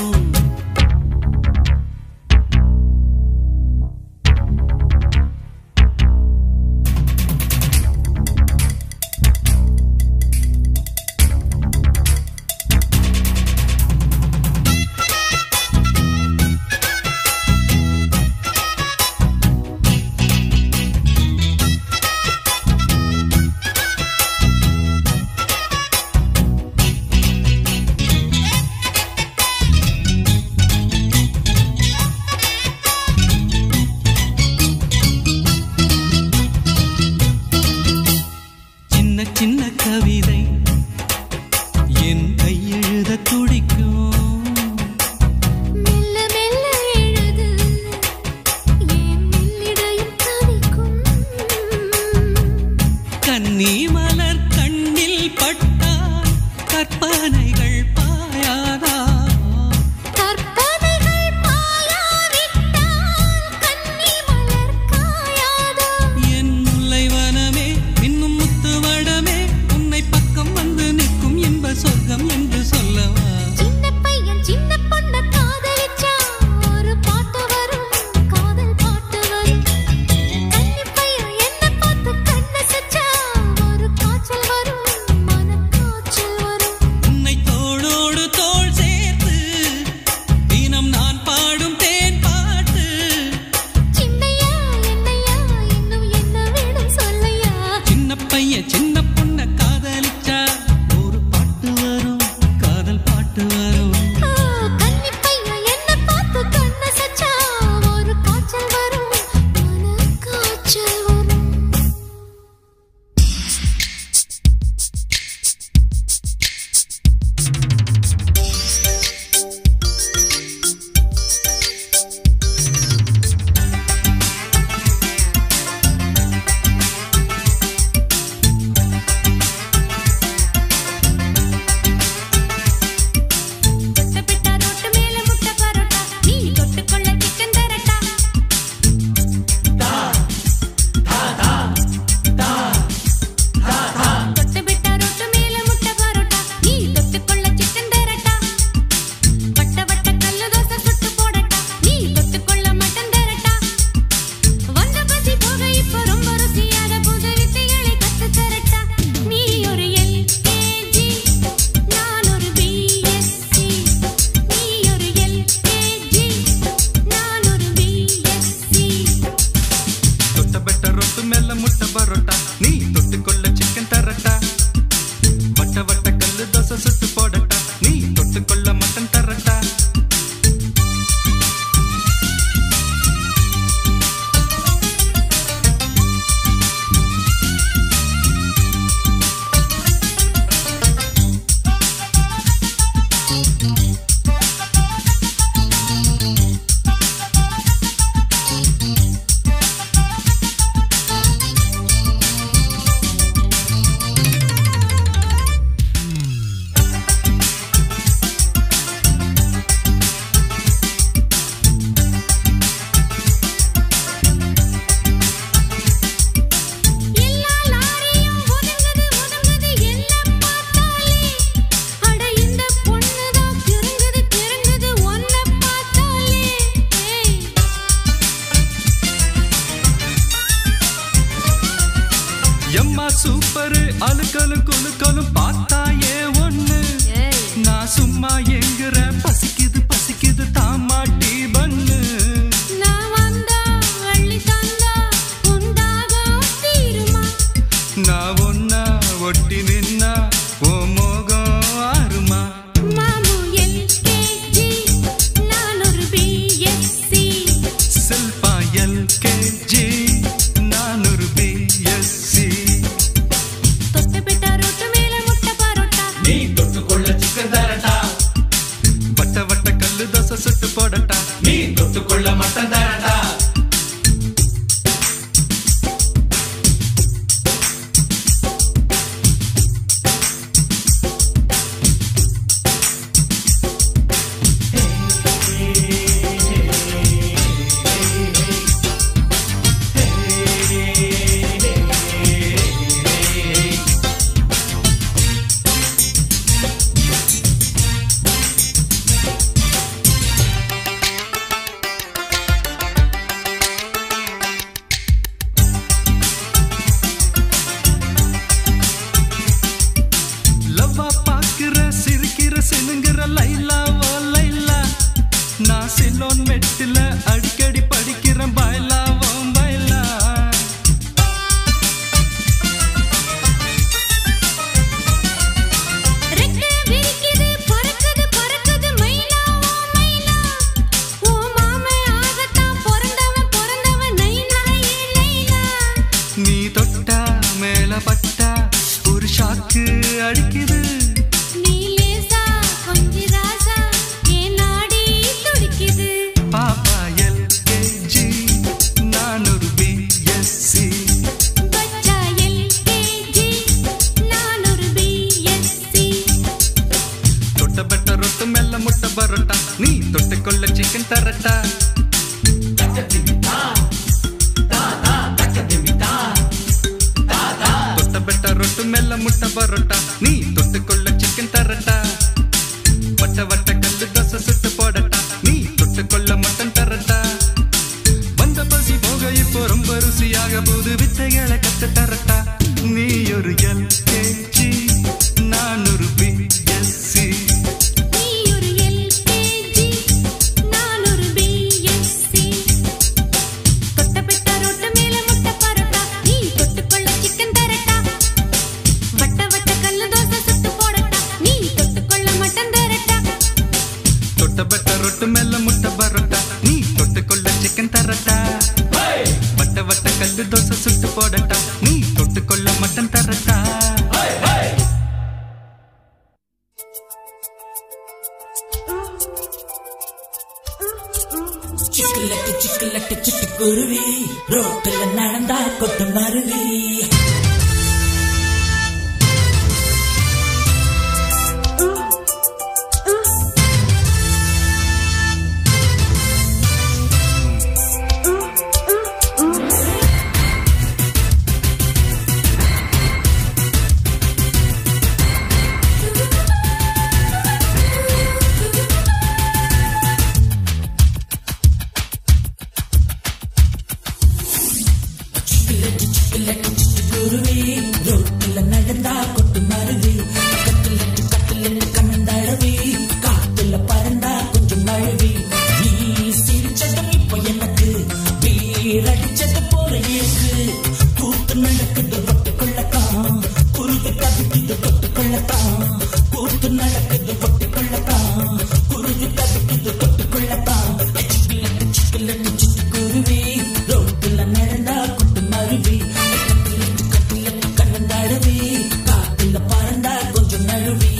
ஏறுனா ஓ மோகம் ஆறுமா மாமு எல்கேஜி நான் ஒரு பிஎஸ்சி சில்பா எல்கேஜி நான் ஒரு பிஎஸ்சி தொட்டு பிட்டா ரோட்டு மேல முட்டை பரோட்டா நீ தொட்டுக்கொள்ள சிக்கன் தரட்டா வட்ட வட்ட கல்லு தோசை சுட்டு போடட்டா நீ தொட்டுக்கொள்ள மட்டன் தரட்டா லவ்வா பாக்குற சிரிக்கிற சினுங்கிற லைலா ஓ லைலா நான் சிலோன் மெட்டில அடிக்கடி படிக்கிறேன் பாய்லா ஓ பாய்லா ரெக்க விரிக்குது பறக்குது பறக்குது மயிலா ஓ மயிலா ஓ மாமே ஆகத்தான் பிறந்தவன் நைனா ஏ லைலா நீ தொட்டா மேல பட்டா ஒரு ஷாக்கு அடிக்குது நீ லேசா கொஞ்சி ராசா ஏன் நாடி துடிக்குது பாப்பா எல்கேஜி நான் ஒரு பிஎஸ்சி பச்சா எல்கேஜி நான் ஒரு பிஎஸ்சி தொட்ட பெட்ட ரொட்டு மெல்ல முட்டை பரோட்டா நீ தொட்டுக்கொள்ள சிக்கன் தரட்டா தொட்ட பெட்ட ரொட்டு மெல்ல முட்டை பரோட்டா நீ தொட்டுக்கொள்ள சிக்கன் தரட்டா வட்ட வட்ட கல்லு தோசை சுட்டு போடட்டா நீ தொட்டுக்கொள்ள மட்டன் தரட்டா வந்த பசி போக இப்போ ரொம்ப ருசியாக போது வித்தைகளை கத்து தரட்டா நீ ஒரு எல்கேஜி நான் ஒரு பிஎஸ்சி நீ ஒரு எல்கேஜி நான் ஒரு பிஎஸ்சி தொட்ட பெட்ட ரோட்டு மேல முட்டை பரோட்டா நீ தொட்டுக்கொள்ள சிக்கன் தரட்டா வட்ட வட்ட கல்லு தோசை சுட்டு போடட்டா நீ தொட்டுக்கொள்ள மட்டன் தரட்டா தொட்ட பெட்ட ரொட்டு மெல்ல முட்டை பரோட்டா நீ தொட்டுக்கொள்ள சிக்கன் தரட்டா வட்ட வட்ட கல்லு தோசை சுட்டு போடட்டா நீ தொட்டுக்கொள்ள மட்டன் தரட்டா சிக்கலட்டு சிக்கலட்டு சிட்டுக்குருவி ரோட்டுல நடந்தா கொட்டு மருவி குருவி ரோட்டுல நடந்தா கொட்டு மருவி கட்டிலட்டு கட்டிலட்டு கண்ணந்தழவி காத்துல பறந்தா கொஞ்சம் நழுவி நீ சிரிச்சதும் இப்ப எனக்கு வீரடிச்சது போல இருக்கு கூத்து நடக்குது கொட்டு கொள்ளத்தான் குருவி கவிக்குது கொட்டு கொள்ளத்தான் கூத்து நடக்குது கொட்டு கொள்ளத்தான் குருவி கவிக்குது கொட்டு கொள்ளத்தான் சிக்கலட்டு சிக்கலட்டு சிட்டு குருவி ரோட்டுல நடந்தா கொட்டு மருவி கண்ணந்தழவி காத்துல பறந்தா கொஞ்சம் நழுவி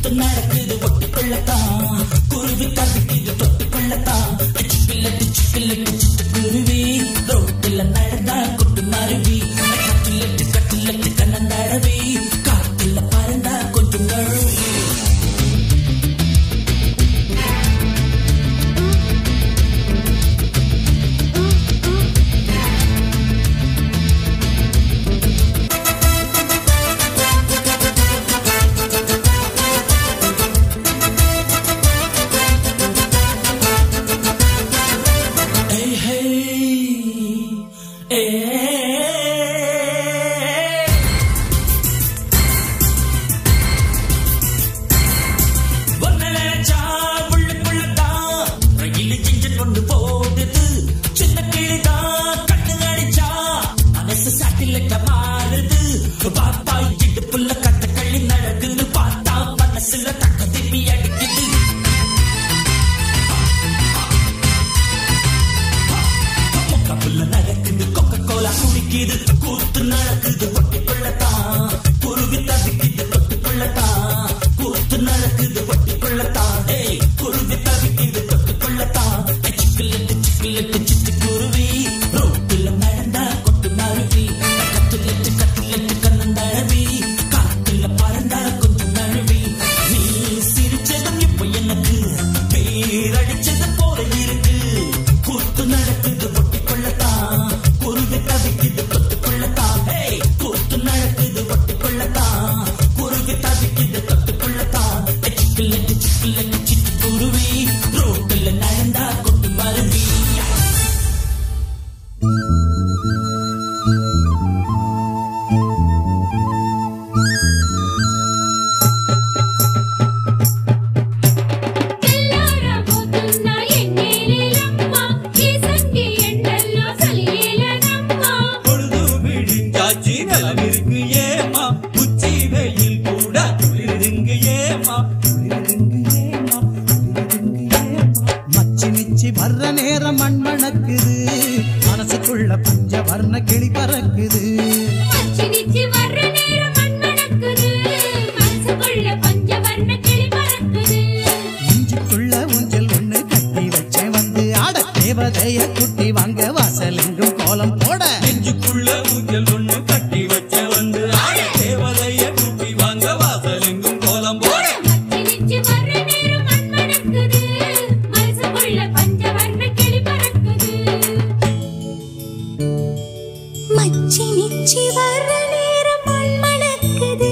கூத்து நடக்குது ஒட்டிக்கொள்ளத்தான் குருவி தவிக்குது தொட்டுக்கொள்ளத்தான் குருவி ரோட்டில் நடந்தா கொட்டு மருவி கட்டிலட்டு கண்ணந்தடவி காத்துல பறந்தா கொஞ்சம் நழுவி கூத்து நடக்குது ஒட்டிக்கொள்ளத்தான் குருவி தவிக்குது தொட்டுக்கொள்ளத்தான் கூத்து நடக்குது ஒட்டிக்கொள்ளத்தான் குருவி தவிக்குது தொட்டுக்கொள்ளத்தான் சிக்கிலட்டு சிட்டு குருவி ரோட்டில் நடந்தா கொட்டு மருவி கட்டிலட்டு கண்ணந்தழவி காத்துல பறந்தா கொஞ்சம் நழுவி நீ சிரிச்சதும் இப்ப எனக்கு பேரடிச்சது போல இருக்கு கூத்து நடக்குது ஒட்டிக்கொள்ளத்தான் குருவி தவிக்குது தொட்டுக்கொள்ளத்தான் கூத்து நடக்குது ஒட்டிக்கொள்ளத்தான் குருவி தவிக்குது தொட்டுக்கொள்ளத்தான் சிக்கிலட்டு சிட்டு குருவி ரோட்டில் நடந்தா கொட்டு மருவி வர்ற நேரம் மண் மணக்குது மனசுக்குள்ள பஞ்சவர்ண கிளி பறக்குது நெஞ்சுக்குள்ள ஊஞ்சல் ஒண்ணு கட்டி வச்சேன் வந்து ஆட தேவதைய குட்டி வாங்க வாசல் எங்கும் கோலம் போட நெஞ்சுக்குள்ள ஊஞ்சல் ஒண்ணு கட்டி வச்சேன் வந்து ஆட தேவதைய குட்டி வாங்க வாசல் எங்கும் கோலம் போட மச்சி வர்ற நேரம் மண் மணக்குது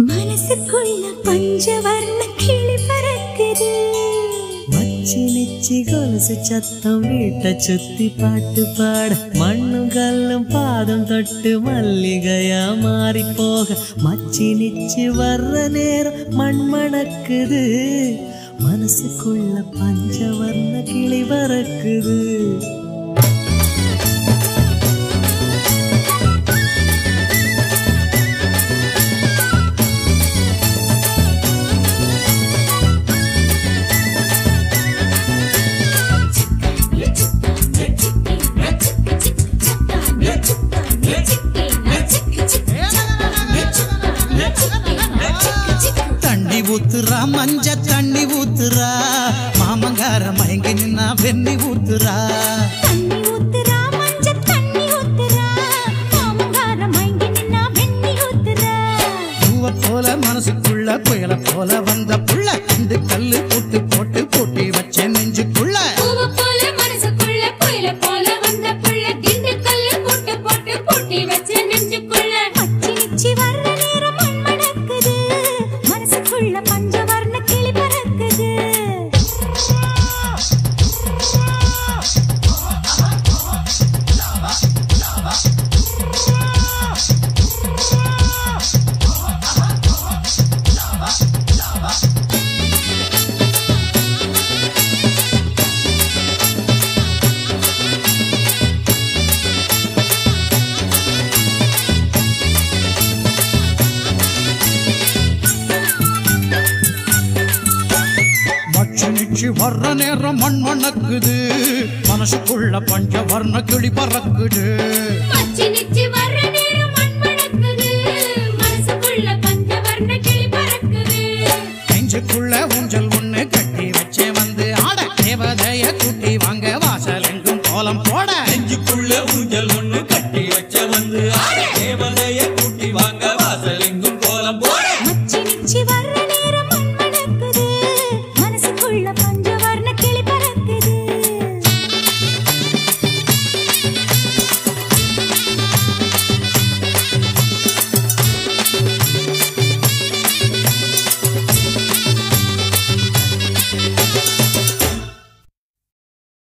மனசுக்குள்ள பஞ்சவர்ண கிளி பறக்குது மச்சி நிச்சி கொலுசு சத்தம் வீட்டை சுத்தி பாட்டு பாட மண்ணும் கல்லும் பாதம் தொட்டு மல்லிகையா மாறி போக மச்சி நிச்சி வர்ற நேரம் மண் மணக்குது மனசுக்குள்ள பஞ்சவர்ண கிளி பறக்குது தண்ணி ஊத்துறா மஞ்ச தண்ணி ஊத்துறா மாமங்கார மயங்கி நின்னா வெண்ணி ஊத்துறா தண்ணி ஊத்துறா மஞ்ச தண்ணி ஊத்துறா மாமங்கார மயங்கி நின்னா வெண்ணி ஊத்துறா பூவ போல மனசுக்குள்ள புயல போல வந்த புள்ள இந்த கல்லு போட்டு போட்டு பூட்டி வச்ச நெஞ்சுக்குள்ள பூவ போல மனசுக்குள்ள புயல போல வந்த புள்ள திண்டு கல்லு போட்டு போட்டு பூட்டி வச்ச நெஞ்சுக்குள்ள மச்சி நிச்சி வர்ற நேரம் மண் மணக்குது மனசுக்குள்ள பஞ்சவர்ண கிளி பறக்குது நிச்சி வர்ற நேரம் மண் மணக்குது மனசுக்குள்ள பஞ்சவர்ண கிளி பறக்குது மச்சி நிச்சி வர்ற நேரம் மண் மணக்குது மனசுக்குள்ள கோலம் போட நெஞ்சுக்குள்ள ஊஞ்சல் ஒண்ணு கட்டி வச்ச வந்து தேவதைய கூட்டி வாங்க